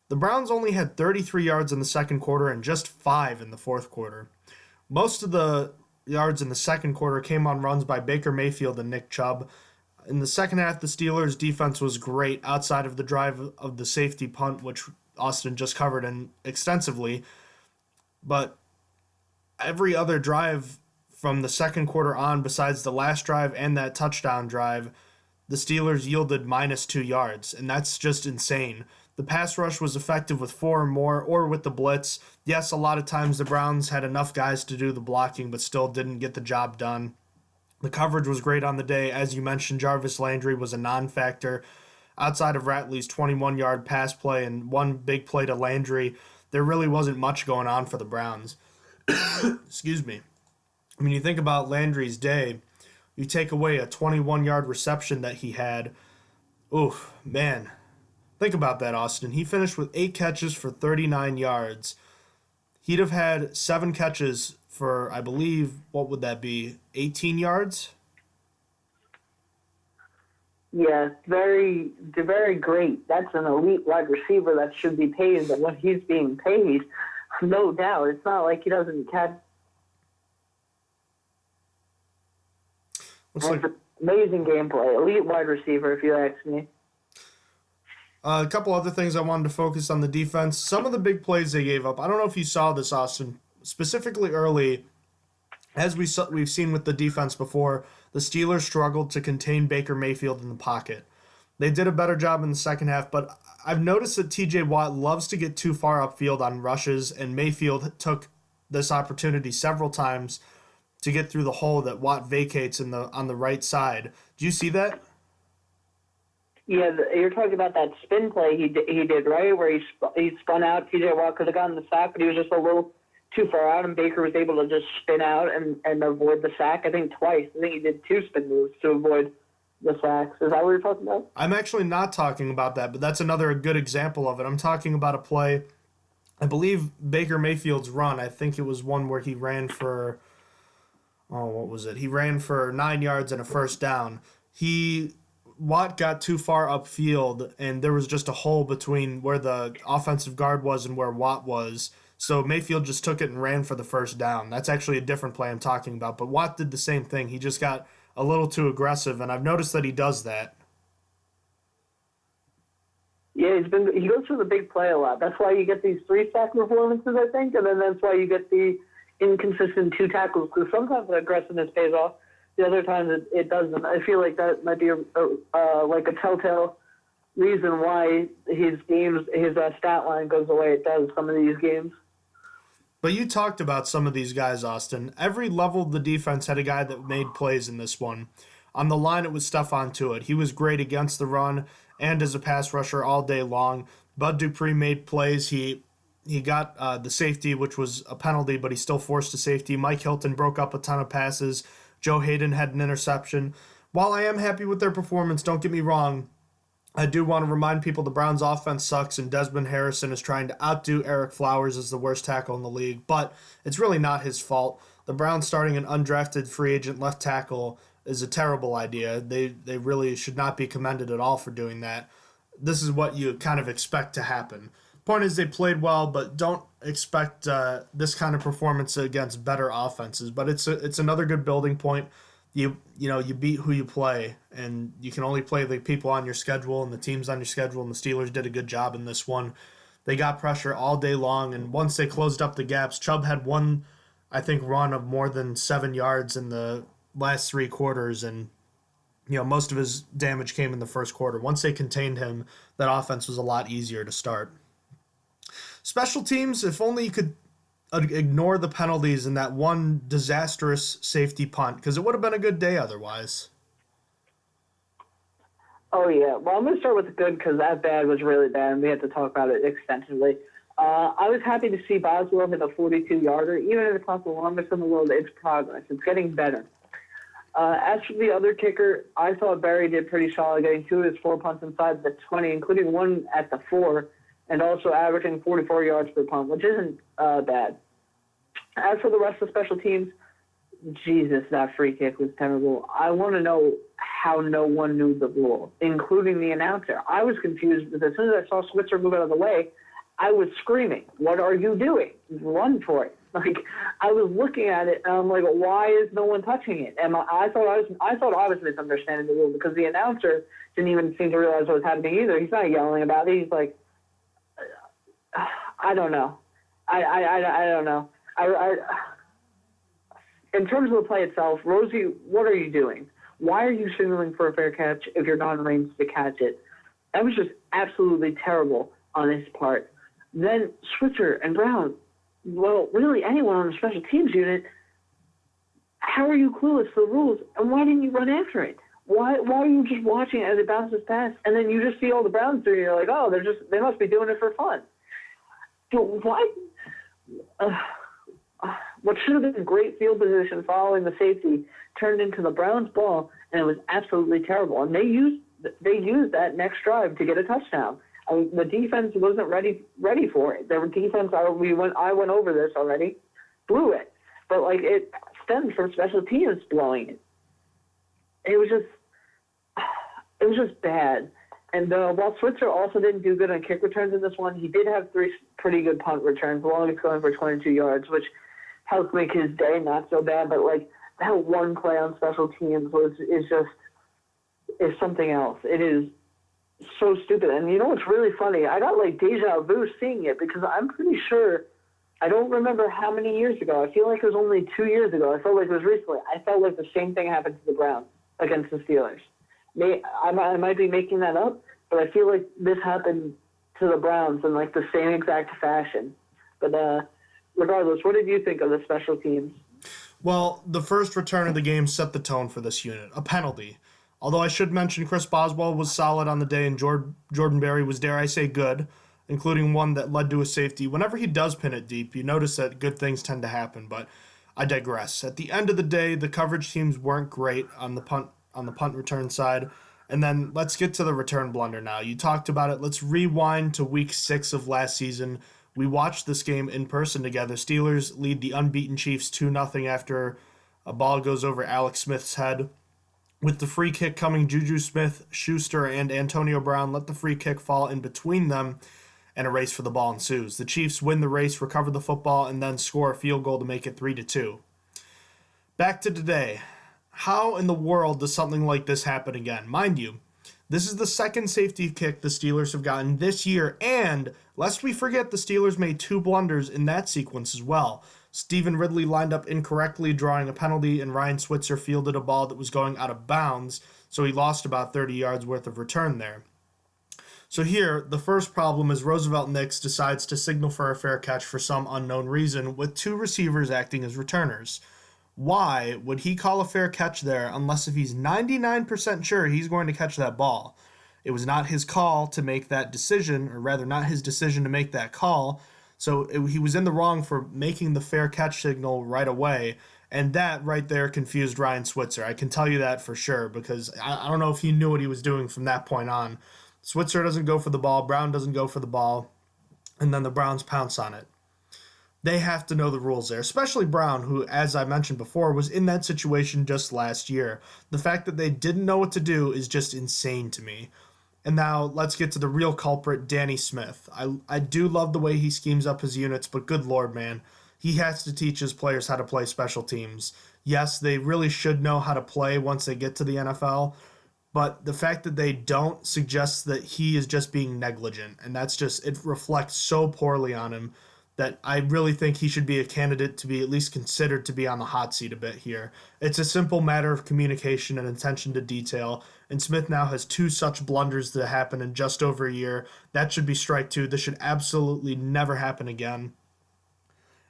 S2: The Browns only had 33 yards in the second quarter and just 5 in the fourth quarter. Most of the yards in the second quarter came on runs by Baker Mayfield and Nick Chubb. In the second half, the Steelers' defense was great outside of the drive of the safety punt, which Austin just covered extensively. But every other drive from the second quarter on, besides the last drive and that touchdown drive, the Steelers yielded -2 yards, and that's just insane. The pass rush was effective with 4 or more, or with the blitz. Yes, a lot of times the Browns had enough guys to do the blocking, but still didn't get the job done. The coverage was great on the day. As you mentioned, Jarvis Landry was a non-factor. Outside of Ratley's 21-yard pass play and one big play to Landry, there really wasn't much going on for the Browns. Excuse me. I mean, you think about Landry's day, you take away a 21-yard reception that he had. Oof, man. Think about that, Austin. He finished with 8 catches for 39 yards. He'd have had 7 catches for, I believe, what would that be, 18 yards?
S3: Yeah, very, very great. That's an elite wide receiver that should be paid what he's being paid. No doubt. It's not like he doesn't catch. Amazing gameplay. Elite wide receiver, if you ask me.
S2: A couple other things I wanted to focus on the defense. Some of the big plays they gave up. I don't know if you saw this, Austin. Specifically early, as we've seen with the defense before, the Steelers struggled to contain Baker Mayfield in the pocket. They did a better job in the second half, but I've noticed that T.J. Watt loves to get too far upfield on rushes, and Mayfield took this opportunity several times to get through the hole that Watt vacates on the right side. Do you see that?
S3: Yeah, you're talking about that spin play he did, right, where he spun out. T.J. Watt could have gotten the sack, but he was just a little too far out, and Baker was able to just spin out and avoid the sack, I think, twice. I think he did 2 spin moves to avoid the sacks. Is that what you're talking about?
S2: I'm actually not talking about that, but that's another good example of it. I'm talking about a play, I believe Baker Mayfield's run. I think it was one where he ran for, what was it? He ran for 9 yards and a first down. Watt got too far upfield, and there was just a hole between where the offensive guard was and where Watt was. So Mayfield just took it and ran for the first down. That's actually a different play I'm talking about. But Watt did the same thing. He just got a little too aggressive, and I've noticed that he does that.
S3: Yeah, he goes for the big play a lot. That's why you get these 3-sack performances, I think, and then that's why you get the inconsistent 2 tackles, because sometimes the aggressiveness pays off. The other times it doesn't. I feel like that might be like a telltale reason why his stat line goes the way it does some of these games.
S2: But you talked about some of these guys, Austin. Every level of the defense had a guy that made plays in this one. On the line, it was Stephon Tuitt. He was great against the run and as a pass rusher all day long. Bud Dupree made plays. He got the safety, which was a penalty, but he still forced a safety. Mike Hilton broke up a ton of passes. Joe Hayden had an interception. While I am happy with their performance, don't get me wrong, I do want to remind people the Browns' offense sucks, and Desmond Harrison is trying to outdo Eric Flowers as the worst tackle in the league, but it's really not his fault. The Browns starting an undrafted free agent left tackle is a terrible idea. They really should not be commended at all for doing that. This is what you kind of expect to happen. Point is, they played well, but don't expect this kind of performance against better offenses. But it's another good building point. You beat who you play, and you can only play the people on your schedule and the teams on your schedule, and the Steelers did a good job in this one. They got pressure all day long, and once they closed up the gaps, Chubb had one, I think, run of more than 7 yards in the last 3 quarters, and most of his damage came in the first quarter. Once they contained him, that offense was a lot easier to start. Special teams, if only you could ignore the penalties in that one disastrous safety punt, because it would have been a good day otherwise.
S3: Oh, yeah. Well, I'm going to start with the good because that bad was really bad, and we had to talk about it extensively. I was happy to see Boswell hit a 42-yarder. Even if it's not the longest in the world, it's progress. It's getting better. As for the other kicker, I thought Barry did pretty solid, getting 2 of his 4 punts inside the 20, including one at the 4, and also averaging 44 yards per punt, which isn't bad. As for the rest of the special teams, Jesus, that free kick was terrible. I want to know how no one knew the rule, including the announcer. I was confused because as soon as I saw Switzer move out of the way, I was screaming, "What are you doing? Run for it!" Like, I was looking at it, and I'm like, "Why is no one touching it?" And I thought I was misunderstanding the rule because the announcer didn't even seem to realize what was happening either. He's not yelling about it. He's like, I don't know. I don't know. In terms of the play itself, Rosie, what are you doing? Why are you signaling for a fair catch if you're not in range to catch it? That was just absolutely terrible on his part. Then Switzer and Brown, well, really anyone on the special teams unit, how are you clueless to the rules, and why didn't you run after it? Why are you just watching as it bounces past, and then you just see all the Browns doing it, you're like, oh, they must be doing it for fun. Why? What should have been great field position following the safety turned into the Browns' ball, and it was absolutely terrible. And they used that next drive to get a touchdown. I mean, the defense wasn't ready for it. Their defense, I went over this already, blew it. But like, it stemmed from special teams blowing it. It was just, it was just bad. And while Switzer also didn't do good on kick returns in this one, he did have 3 pretty good punt returns, the longest going for 22 yards, which helped make his day not so bad. But, like, that one play on special teams is something else. It is so stupid. And you know what's really funny? I got, like, deja vu seeing it because I'm pretty sure I don't remember how many years ago. I feel like it was only 2 years ago. I felt like it was recently. I felt like the same thing happened to the Browns against the Steelers. I might be making that up, but I feel like this happened to the Browns in like the same exact fashion. But regardless, what did you think of the special teams?
S2: Well, the first return of the game set the tone for this unit, a penalty. Although I should mention Chris Boswell was solid on the day and Jordan Berry was, dare I say, good, including one that led to a safety. Whenever he does pin it deep, you notice that good things tend to happen, but I digress. At the end of the day, the coverage teams weren't great on the punt return side. And then let's get to the return blunder now. You talked about it. Let's rewind to week 6 of last season. We watched this game in person together. Steelers lead the unbeaten Chiefs 2-0 after a ball goes over Alex Smith's head. With the free kick coming, Juju Smith-Schuster and Antonio Brown let the free kick fall in between them, and a race for the ball ensues. The Chiefs win the race, recover the football, and then score a field goal to make it 3-2. Back to today. How in the world does something like this happen again? Mind you, this is the second safety kick the Steelers have gotten this year, and lest we forget, the Steelers made 2 blunders in that sequence as well. Stephen Ridley lined up incorrectly, drawing a penalty, and Ryan Switzer fielded a ball that was going out of bounds, so he lost about 30 yards worth of return there. So here, the first problem is Roosevelt Nix decides to signal for a fair catch for some unknown reason, with 2 receivers acting as returners. Why would he call a fair catch there unless if he's 99% sure he's going to catch that ball? It was not his call to make that decision, or rather not his decision to make that call, so he was in the wrong for making the fair catch signal right away, and that right there confused Ryan Switzer. I can tell you that for sure, because I don't know if he knew what he was doing from that point on. Switzer doesn't go for the ball, Brown doesn't go for the ball, and then the Browns pounce on it. They have to know the rules there, especially Brown, who, as I mentioned before, was in that situation just last year. The fact that they didn't know what to do is just insane to me. And now let's get to the real culprit, Danny Smith. I do love the way he schemes up his units, but good Lord, man, he has to teach his players how to play special teams. Yes, they really should know how to play once they get to the NFL, but the fact that they don't suggests that he is just being negligent, and it reflects so poorly on him that I really think he should be a candidate to be at least considered to be on the hot seat a bit here. It's a simple matter of communication and attention to detail, and Smith now has 2 such blunders that happen in just over a year. That should be strike 2. This should absolutely never happen again.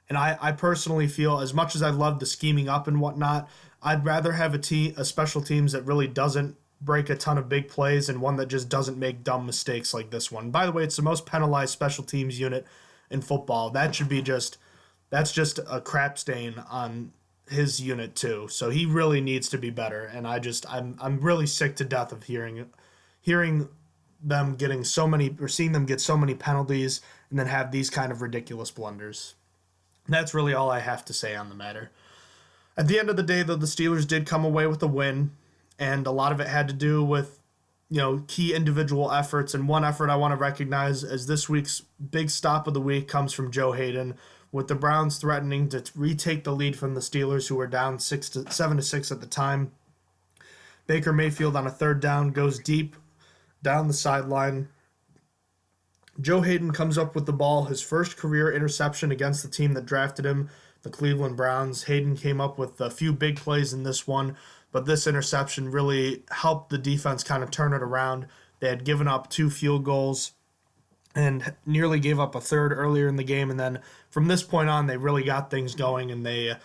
S2: And I personally feel, as much as I love the scheming up and whatnot, I'd rather have a special teams that really doesn't break a ton of big plays and one that just doesn't make dumb mistakes like this one. By the way, it's the most penalized special teams unit in football. That's just a crap stain on his unit too. So he really needs to be better. And I'm really sick to death of hearing them getting so many, or seeing them get so many penalties and then have these kind of ridiculous blunders. That's really all I have to say on the matter. At the end of the day, though, the Steelers did come away with a win, and a lot of it had to do with key individual efforts, and one effort I want to recognize as this week's big stop of the week comes from Joe Hayden, with the Browns threatening to retake the lead from the Steelers, who were down 7-6 at the time. Baker Mayfield on a 3rd down goes deep down the sideline. Joe Hayden comes up with the ball, his first career interception against the team that drafted him, the Cleveland Browns. Hayden came up with a few big plays in this one, but this interception really helped the defense kind of turn it around. They had given up 2 field goals and nearly gave up a 3rd earlier in the game, and then from this point on, they really got things going, and they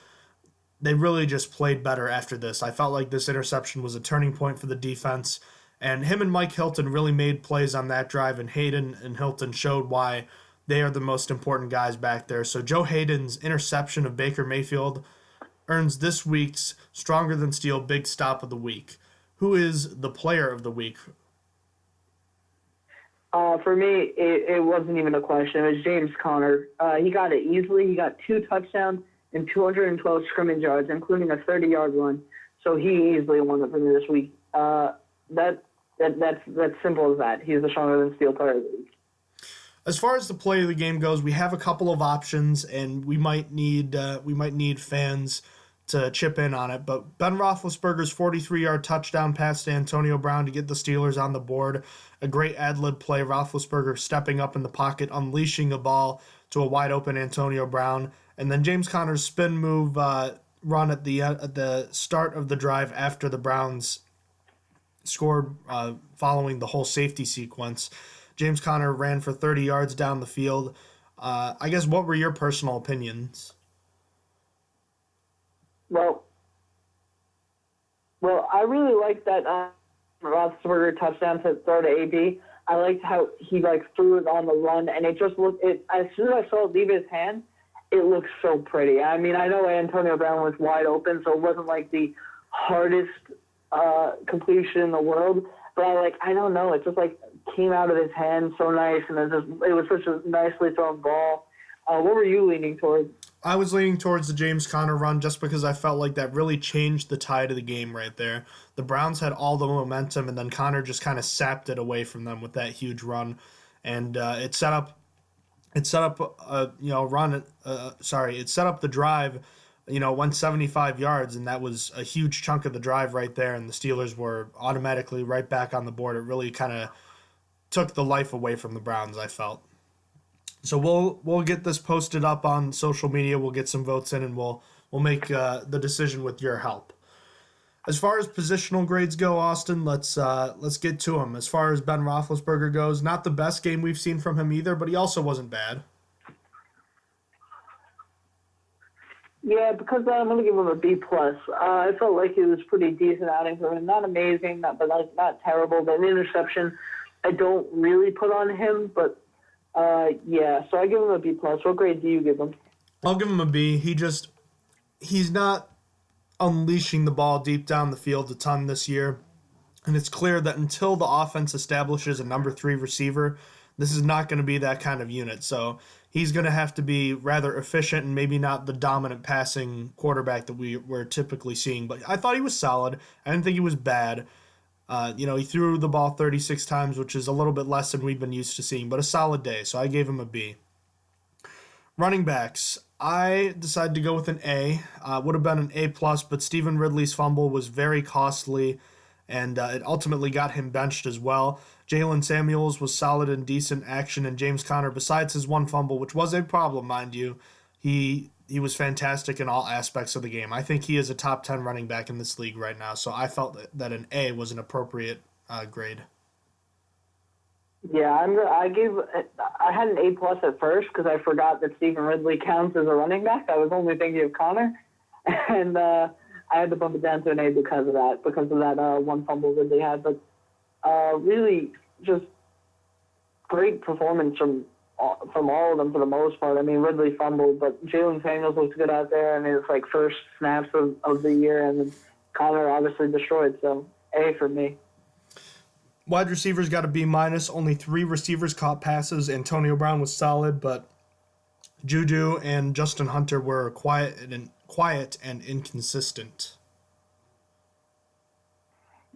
S2: really just played better after this. I felt like this interception was a turning point for the defense, and him and Mike Hilton really made plays on that drive, and Hayden and Hilton showed why they are the most important guys back there. So Joe Hayden's interception of Baker Mayfield earns this week's Stronger Than Steel Big Stop of the Week. Who is the player of the week?
S3: For me, it wasn't even a question. It was James Conner. He got it easily. He got 2 touchdowns and 212 scrimmage yards, including a 30-yard run. So he easily won it for me this week. That That's simple as that. He's the stronger than steel player of the league.
S2: As far as the play of the game goes, we have a couple of options, and we might need fans to chip in on it. But Ben Roethlisberger's 43-yard touchdown pass to Antonio Brown to get the Steelers on the board, a great ad-lib play. Roethlisberger stepping up in the pocket, unleashing a ball to a wide-open Antonio Brown, and then James Conner's spin move run at the start of the drive after the Browns scored, following the whole safety sequence. James Conner ran for 30 yards down the field. I guess, what were your personal opinions?
S3: Well, I really liked that Roethlisberger touchdown to throw to AB. I liked how he threw it on the run, and it just looked. As soon as I saw it leave his hand, it looked so pretty. I mean, I know Antonio Brown was wide open, so it wasn't the hardest completion in the world. But I don't know, it just came out of his hand so nice, and it was such a nicely thrown ball. What were you leaning towards?
S2: I was leaning towards the James Conner run just because I felt like that really changed the tide of the game right there. The Browns had all the momentum, and then Conner just kind of sapped it away from them with that huge run, and it set up the drive. Went 75 yards, and that was a huge chunk of the drive right there, and the Steelers were automatically right back on the board. It really kind of took the life away from the Browns, I felt. So we'll get this posted up on social media. We'll get some votes in, and we'll make the decision with your help. As far as positional grades go, Austin, let's get to them. As far as Ben Roethlisberger goes, not the best game we've seen from him either, but he also wasn't bad.
S3: Yeah, because I'm going to give him a B+. I felt like it was pretty decent outing for him. Not amazing, but not terrible. The interception, I don't really put on him, but yeah. So I give him a B+. What grade do you give him?
S2: I'll give him a B. He's not unleashing the ball deep down the field a ton this year, and it's clear that until the offense establishes a number 3 receiver, this is not going to be that kind of unit. So he's going to have to be rather efficient and maybe not the dominant passing quarterback that we're typically seeing. But I thought he was solid. I didn't think he was bad. He threw the ball 36 times, which is a little bit less than we've been used to seeing, but a solid day. So I gave him a B. Running backs, I decided to go with an A. Would have been an A+, but Stephen Ridley's fumble was very costly, and it ultimately got him benched as well. Jalen Samuels was solid and decent action, and James Conner, besides his one fumble, which was a problem, mind you, he was fantastic in all aspects of the game. I think he is a top 10 running back in this league right now, so I felt that an A was an appropriate grade.
S3: Yeah, I had an A+ at first because I forgot that Stephen Ridley counts as a running back. I was only thinking of Conner, and I had to bump it down to an A because of that one fumble Ridley had. But really, just great performance from all of them for the most part. I mean, Ridley fumbled, but Jalen Samuels looks good out there in his first snaps of the year, and then Conner obviously destroyed. So A for me.
S2: Wide receivers got a B-. Only 3 receivers caught passes. Antonio Brown was solid, but Juju and Justin Hunter were quiet and inconsistent.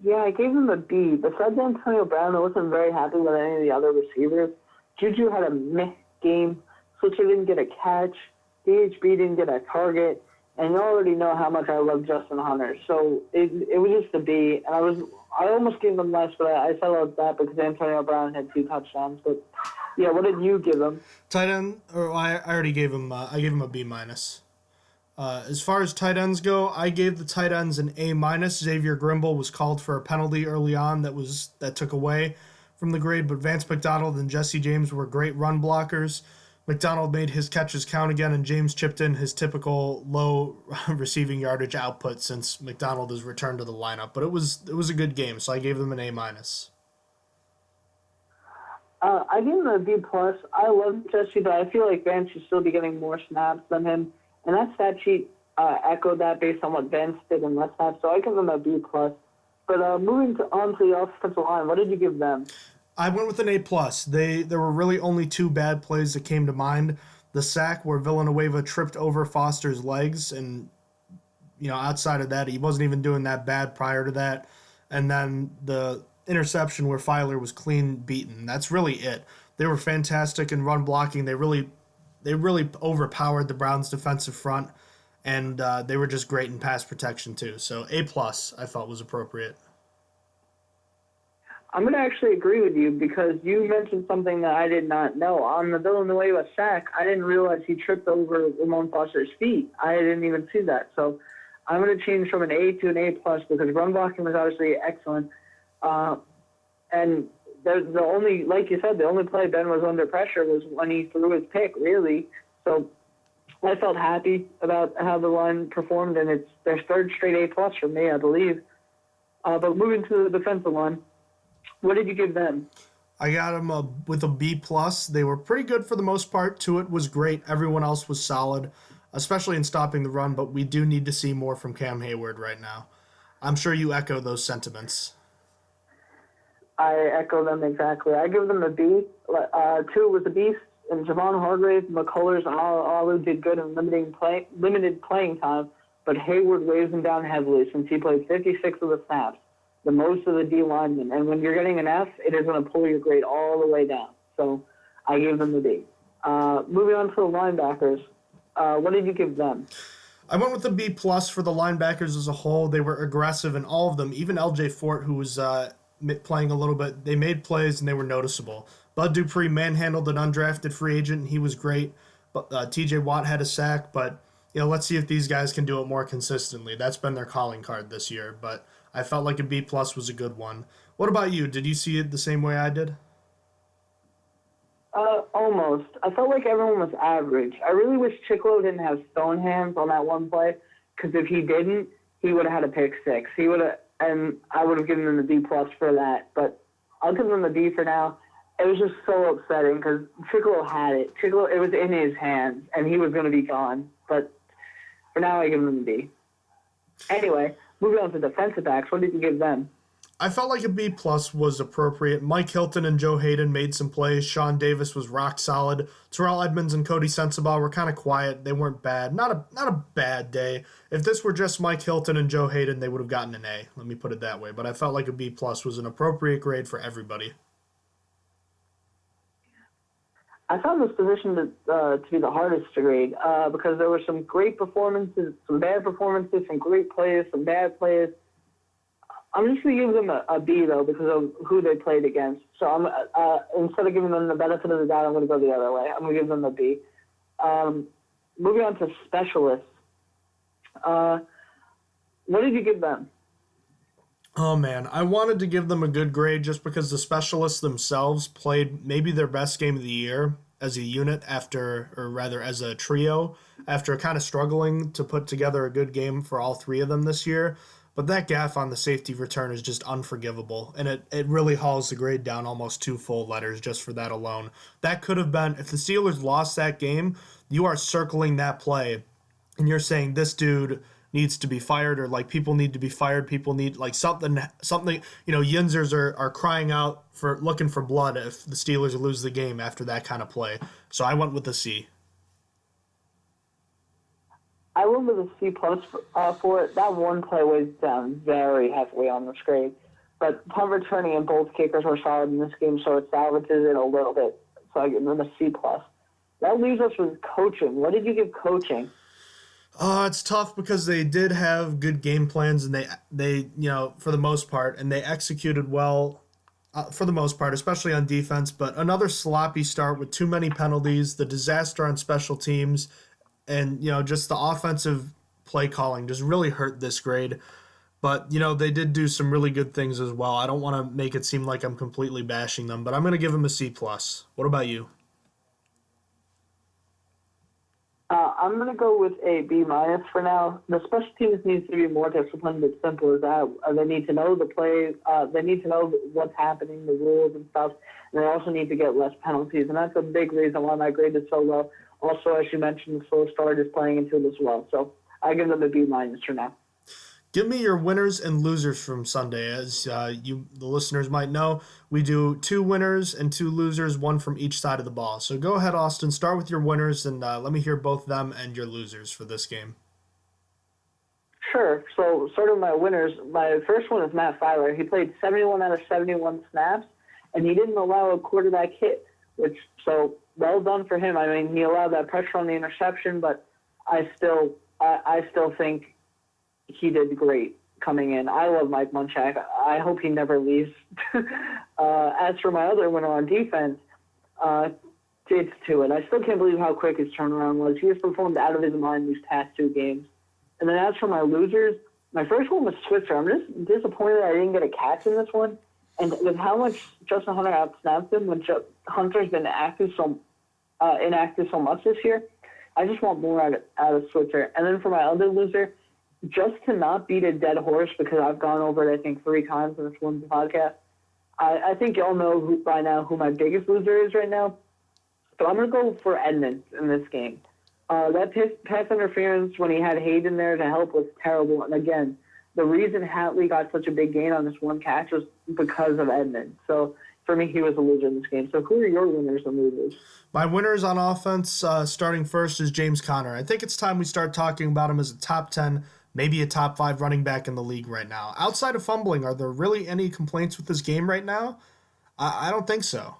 S3: Yeah, I gave him a B. Besides Antonio Brown, I wasn't very happy with any of the other receivers. Juju had a meh game. Switcher didn't get a catch. DHB didn't get a target. And you already know how much I love Justin Hunter. So it was just a B. And I almost gave him less, but I settled that because Antonio Brown had 2 touchdowns. But yeah, what did you give him?
S2: Tight end, I already gave him. I gave him a B-. As far as tight ends go, I gave the tight ends an A-. Xavier Grimble was called for a penalty early on that took away from the grade, but Vance McDonald and Jesse James were great run blockers. McDonald made his catches count again, and James chipped in his typical low receiving yardage output since McDonald has returned to the lineup. But it was a good game, so I gave them an A-.
S3: I gave him a B+. I love Jesse, but I feel like Vance should still be getting more snaps than him. And that stat sheet echoed that based on what Vance did in less snaps, so I give him a B+. But moving on to the offensive line, what did you give them?
S2: I went with an A+. There were really only 2 bad plays that came to mind. The sack where Villanueva tripped over Foster's legs, and outside of that, he wasn't even doing that bad prior to that. And then the interception where Filer was clean beaten. That's really it. They were fantastic in run blocking. They really overpowered the Browns' defensive front, and they were just great in pass protection too. So A+, I felt was appropriate.
S3: I'm going to actually agree with you because you mentioned something that I did not know. On the Villanueva sack, I didn't realize he tripped over Ramon Foster's feet. I didn't even see that. So I'm going to change from an A to an A+ because run blocking was obviously excellent. And the only, like you said, the only play Ben was under pressure was when he threw his pick, really. So I felt happy about how the line performed, and it's their third straight A+ for me, I believe. But moving to the defensive line, what did you give them?
S2: I got them with a B+. They were pretty good for the most part. Tuitt was great. Everyone else was solid, especially in stopping the run, but we do need to see more from Cam Hayward right now. I'm sure you echo those sentiments.
S3: I echo them exactly. I give them a B. Tuitt was a beast, and Javon Hargrave, McCullers, all did good in limited playing time, but Hayward weighs him down heavily since he played 56 of the snaps, the most of the D linemen. And when you're getting an F, it is going to pull your grade all the way down. So I give them the B. Moving on to the linebackers, what did you give them?
S2: I went with the B+ for the linebackers as a whole. They were aggressive in all of them. Even L.J. Fort, who was playing a little bit, they made plays and they were noticeable. Bud Dupree manhandled an undrafted free agent, and he was great. But T.J. Watt had a sack, but let's see if these guys can do it more consistently. That's been their calling card this year, but I felt like a B+ was a good one. What about you? Did you see it the same way I did?
S3: Almost. I felt like everyone was average. I really wish Chicklow didn't have stone hands on that one play, because if he didn't, he would have had a pick six. And I would have given him the B+ for that. But I'll give him the B for now. It was just so upsetting because Chicklow had it. It was in his hands, and he was going to be gone. But for now, I give him the B. Anyway, moving on to defensive backs, what did you give them?
S2: I felt like a B+ was appropriate. Mike Hilton and Joe Hayden made some plays. Sean Davis was rock solid. Terrell Edmonds and Cody Sensabaugh were kind of quiet. They weren't bad. Not a bad day. If this were just Mike Hilton and Joe Hayden, they would have gotten an A. Let me put it that way. But I felt like a B+ was an appropriate grade for everybody.
S3: I found this position to be the hardest to grade because there were some great performances, some bad performances, some great plays, some bad plays. I'm just going to give them a B, though, because of who they played against. So instead of giving them the benefit of the doubt, I'm going to go the other way. I'm going to give them a B. Moving on to specialists. What did you give them?
S2: Oh, man. I wanted to give them a good grade just because the specialists themselves played maybe their best game of the year as a unit as a trio, after kind of struggling to put together a good game for all three of them this year. But that gaffe on the safety return is just unforgivable, and it really hauls the grade down almost 2 full letters just for that alone. That could have been, if the Steelers lost that game, you are circling that play, and you're saying this dude needs to be fired, or like people need to be fired, people need like something, Yinzers are crying out for looking for blood if the Steelers lose the game after that kind of play. So I went with a C.
S3: I went with a C+ for it. That one play weighs down very heavily on this grade. But punt returning and both kickers were solid in this game, so it salvages it a little bit. So I give them a C+. That leaves us with coaching. What did you give coaching?
S2: It's tough because they did have good game plans, and they for the most part, and they executed well for the most part, especially on defense. But another sloppy start with too many penalties, the disaster on special teams, and just the offensive play calling just really hurt this grade. But they did do some really good things as well. I don't want to make it seem like I'm completely bashing them, but I'm going to give them a C+. What about you?
S3: I'm going to go with a B- for now. The special teams needs to be more disciplined. It's simple as that. They need to know the play. They need to know what's happening, the rules and stuff. And they also need to get less penalties. And that's a big reason why my grade is so low. Also, as you mentioned, the slow start is playing into it as well. So I give them a B- for now.
S2: Give me your winners and losers from Sunday. As the listeners might know, we do 2 winners and 2 losers, 1 from each side of the ball. So go ahead, Austin. Start with your winners, and let me hear both them and your losers for this game.
S3: Sure. So sort of my winners, my first one is Matt Filer. He played 71 out of 71 snaps, and he didn't allow a quarterback hit, so well done for him. I mean, he allowed that pressure on the interception, but I still think he did great coming in. I love Mike Munchak. I hope he never leaves. As for my other winner on defense, it's Tua. I still can't believe how quick his turnaround was. He has performed out of his mind these past 2 games. And then as for my losers, my first one was Switzer. I'm just disappointed I didn't get a catch in this one. And with how much Justin Hunter outsnapped him, when Hunter's been inactive so much this year, I just want more out of Switzer. And then for my other loser, just to not beat a dead horse, because I've gone over it, I think, 3 times in this one podcast, I think y'all know by now who my biggest loser is right now. So I'm going to go for Edmonds in this game. That pass interference when he had Hayden there to help was terrible. And again, the reason Hatley got such a big gain on this one catch was because of Edmonds. So for me, he was a loser in this game. So who are your winners and losers?
S2: My winners on offense, starting first, is James Conner. I think it's time we start talking about him as a top 10, maybe a top 5 running back in the league right now. Outside of fumbling, are there really any complaints with this game right now? I don't think so.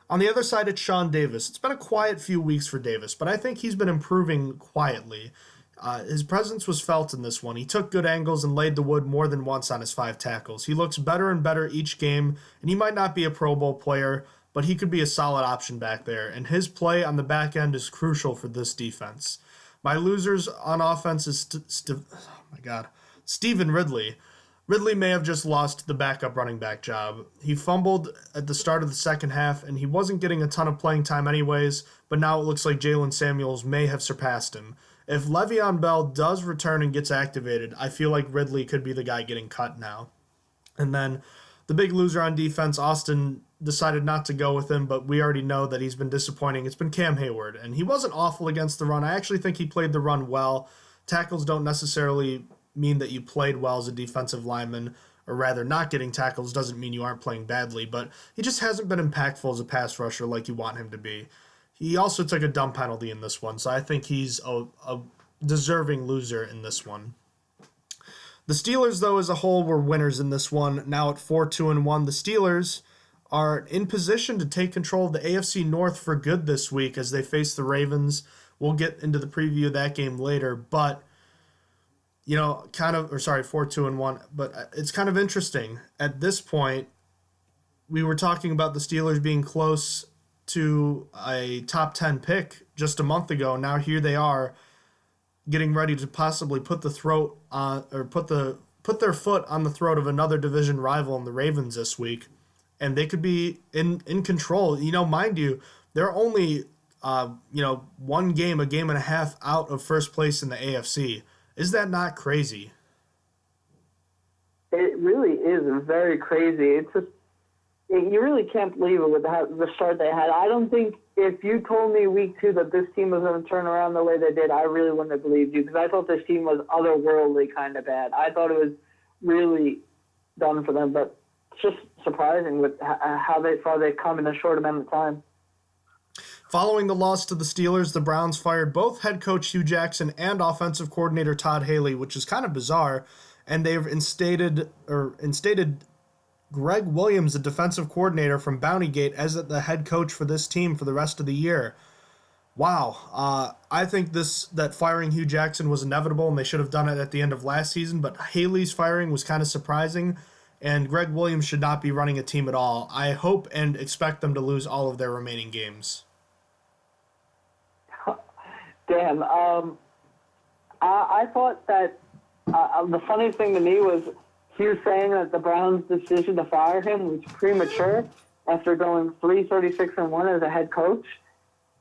S2: On the other side, it's Sean Davis. It's been a quiet few weeks for Davis, but I think he's been improving quietly. His presence was felt in this one. He took good angles and laid the wood more than once on his 5 tackles. He looks better and better each game, and he might not be a Pro Bowl player, but he could be a solid option back there, and his play on the back end is crucial for this defense. My losers on offense is Stephen Ridley. Ridley may have just lost the backup running back job. He fumbled at the start of the second half, and he wasn't getting a ton of playing time anyways, but now it looks like Jalen Samuels may have surpassed him. If Le'Veon Bell does return and gets activated, I feel like Ridley could be the guy getting cut now. And then the big loser on defense, Austin decided not to go with him, but we already know that he's been disappointing. It's been Cam Hayward, and he wasn't awful against the run. I actually think he played the run well. Tackles don't necessarily mean that you played well as a defensive lineman, or rather not getting tackles doesn't mean you aren't playing badly, but he just hasn't been impactful as a pass rusher like you want him to be. He also took a dumb penalty in this one, so I think he's a deserving loser in this one. The Steelers, though, as a whole, were winners in this one. Now at 4-2-1, the Steelers are in position to take control of the AFC North for good this week as they face the Ravens. We'll get into the preview of that game later, but 4-2-1, but it's kind of interesting. At this point, we were talking about the Steelers being close to a top 10 pick just a month ago. Now here they are getting ready to possibly put their foot on the throat of another division rival in the Ravens this week, and they could be in control. Mind you, they're only one game, a game and a half out of first place in the AFC. Is that not crazy?
S3: It really is very crazy. It's just, you really can't believe it with the start they had. I don't think if you told me week 2 that this team was going to turn around the way they did, I really wouldn't have believed you, because I thought this team was otherworldly kind of bad. I thought it was really done for them, but it's just surprising with how far they've come in a short amount of time.
S2: Following the loss to the Steelers, the Browns fired both head coach Hugh Jackson and offensive coordinator Todd Haley, which is kind of bizarre, and they've instated Greg Williams, the defensive coordinator from Bountygate, as the head coach for this team for the rest of the year. Wow. I think that firing Hugh Jackson was inevitable, and they should have done it at the end of last season, but Haley's firing was kind of surprising, and Greg Williams should not be running a team at all. I hope and expect them to lose all of their remaining games.
S3: Damn. I thought that the funniest thing to me was he was saying that the Browns' decision to fire him was premature after going 3-36-1 as a head coach.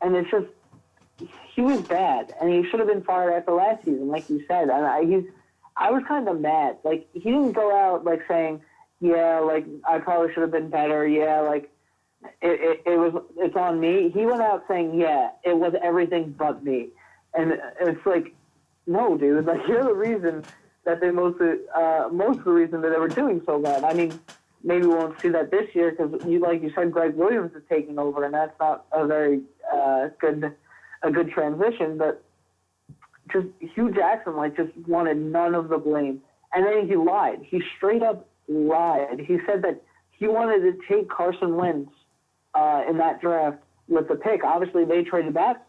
S3: And it's just, he was bad, and he should have been fired after last season, like you said. And I was kind of mad. Like, he didn't go out, like, saying, yeah, like, I probably should have been better. Yeah, like, it's on me. He went out saying, yeah, it was everything but me. And it's like, no, dude, like, you're the reason that they most of the reason that they were doing so bad. I mean, maybe we won't see that this year because, like you said, Greg Williams is taking over, and that's not a very good transition. But just Hugh Jackson just wanted none of the blame, and then he lied. He straight up lied. He said that he wanted to take Carson Wentz in that draft with the pick. Obviously, they traded back.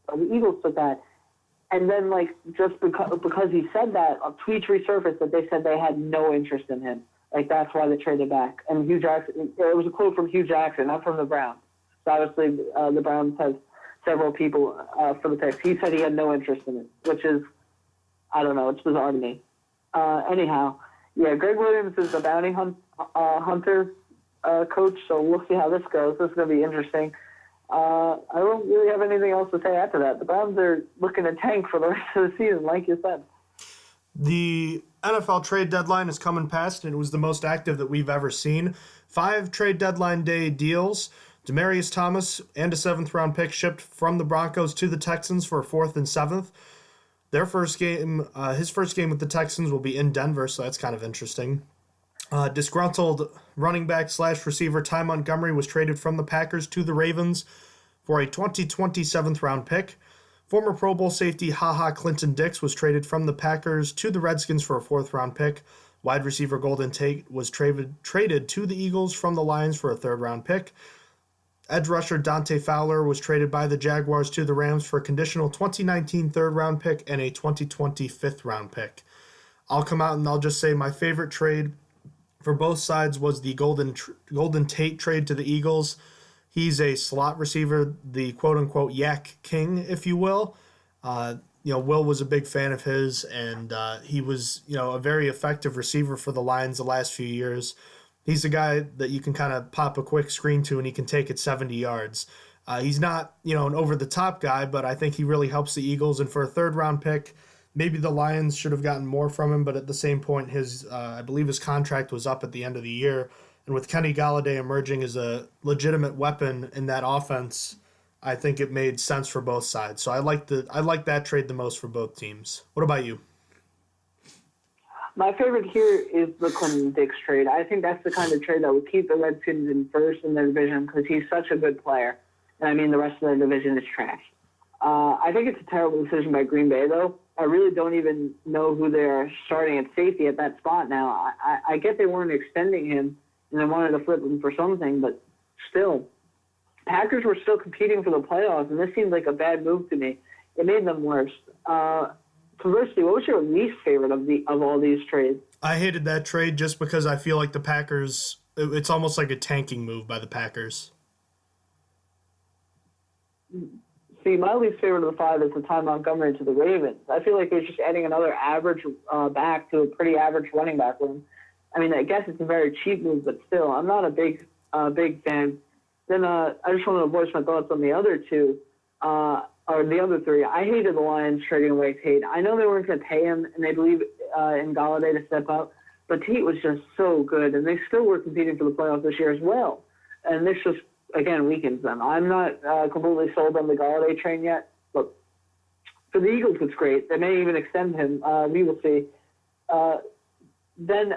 S3: The Eagles took that. And then, just because he said that, tweets resurfaced that they said they had no interest in him. That's why they traded back. And Hugh Jackson, it was a quote from Hugh Jackson, not from the Browns. So obviously, the Browns have several people for the picks. He said he had no interest in it, which is, I don't know, it's bizarre to me. Anyhow, yeah, Greg Williams is the bounty hunter coach, so we'll see how this goes. This is going to be interesting. I don't really have anything else to say after that. The Browns are looking to tank for the rest of the season, like you said.
S2: The NFL trade deadline is coming past, and it was the most active that we've ever seen. 5 trade deadline day deals. Demaryius Thomas and a 7th-round pick shipped from the Broncos to the Texans for a 4th and 7th. Their first game, his first game with the Texans will be in Denver, so that's kind of interesting. Disgruntled running back / receiver Ty Montgomery was traded from the Packers to the Ravens for a 2020 7th-round pick. Former Pro Bowl safety HaHa Clinton Dix was traded from the Packers to the Redskins for a 4th-round pick. Wide receiver Golden Tate was traded to the Eagles from the Lions for a 3rd-round pick. Edge rusher Dante Fowler was traded by the Jaguars to the Rams for a conditional 2019 3rd-round pick and a 2020 5th-round pick. I'll come out and I'll just say my favorite trade for both sides was the Golden Tate trade to the Eagles. He's a slot receiver, the quote-unquote yak king, if you will. Will was a big fan of his, and he was, a very effective receiver for the Lions the last few years. He's a guy that you can kind of pop a quick screen to, and he can take it 70 yards. He's not, an over-the-top guy, but I think he really helps the Eagles. And for a 3rd-round pick, maybe the Lions should have gotten more from him, but at the same point, I believe his contract was up at the end of the year. And with Kenny Golladay emerging as a legitimate weapon in that offense, I think it made sense for both sides. So I like that trade the most for both teams. What about you?
S3: My favorite here is the Clinton Dix trade. I think that's the kind of trade that would keep the Redskins in first in their division because he's such a good player. And the rest of their division is trash. I think it's a terrible decision by Green Bay, though. I really don't even know who they're starting at safety at that spot now. I get they weren't extending him and they wanted to flip him for something, but still, Packers were still competing for the playoffs, and this seemed like a bad move to me. It made them worse. Conversely, what was your least favorite of all these trades?
S2: I hated that trade just because I feel like the Packers, it's almost like a tanking move by the Packers.
S3: See, my least favorite of the 5 is the Ty Montgomery to the Ravens. I feel like they're just adding another average back to a pretty average running back room. I guess it's a very cheap move, but still, I'm not a big fan. Then I just wanted to voice my thoughts on the other 2. Or the other 3, I hated the Lions trading away Tate. I know they weren't going to pay him, and they believe in Golladay to step up, but Tate was just so good, and they still were competing for the playoffs this year as well. And this just, again, weakens them. I'm not completely sold on the Golladay train yet, but for the Eagles, it's great. They may even extend him. We will see. Then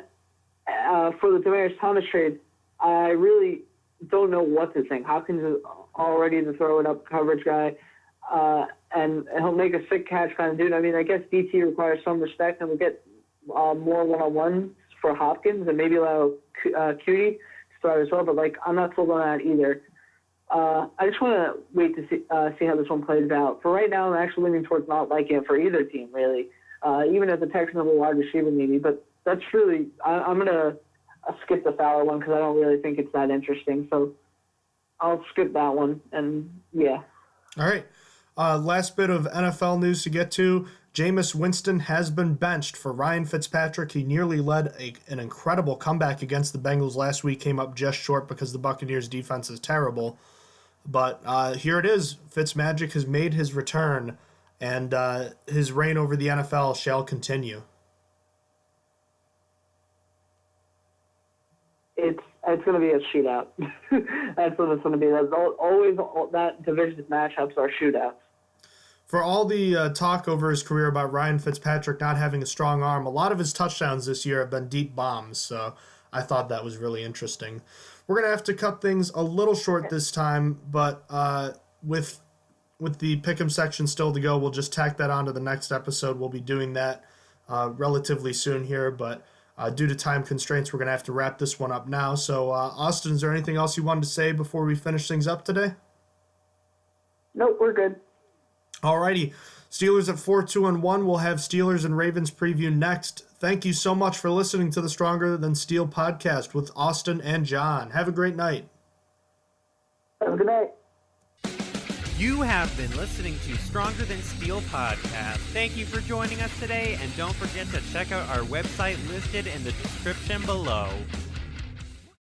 S3: for the Demaryius Thomas trade, I really don't know what to think. Hopkins is already the throw-it-up coverage guy. And he'll make a sick catch kind of dude. I guess DT requires some respect, and we'll get more one-on-ones for Hopkins and maybe allow Cutie to start as well. But I'm not sold on that either. I just want to wait to see how this one plays out. For right now, I'm actually leaning towards not liking it for either team, really. Even if the Texans have a wide receiver maybe. But that's really I'm gonna skip the Fowler one because I don't really think it's that interesting. So I'll skip that one. And yeah.
S2: All right. Last bit of NFL news to get to. Jameis Winston has been benched for Ryan Fitzpatrick. He nearly led an incredible comeback against the Bengals last week. Came up just short because the Buccaneers' defense is terrible. But here it is. Fitzmagic has made his return, and his reign over the NFL shall continue.
S3: It's going to be a shootout. That's what it's going to be. That's always that division matchups are shootouts.
S2: For all the talk over his career about Ryan Fitzpatrick not having a strong arm, a lot of his touchdowns this year have been deep bombs, so I thought that was really interesting. We're going to have to cut things a little short this time, but with with the pick'em section still to go. We'll just tack that on to the next episode. We'll be doing that relatively soon here, but due to time constraints, we're going to have to wrap this one up now. So, Austin, is there anything else you wanted to say before we finish things up today?
S3: Nope, we're good.
S2: Alrighty. Steelers at 4-2-1. We'll have Steelers and Ravens preview next. Thank you so much for listening to the Stronger Than Steel podcast with Austin and John. Have a great night.
S3: Have a good night.
S1: You have been listening to Stronger Than Steel podcast. Thank you for joining us today, and don't forget to check out our website listed in the description below.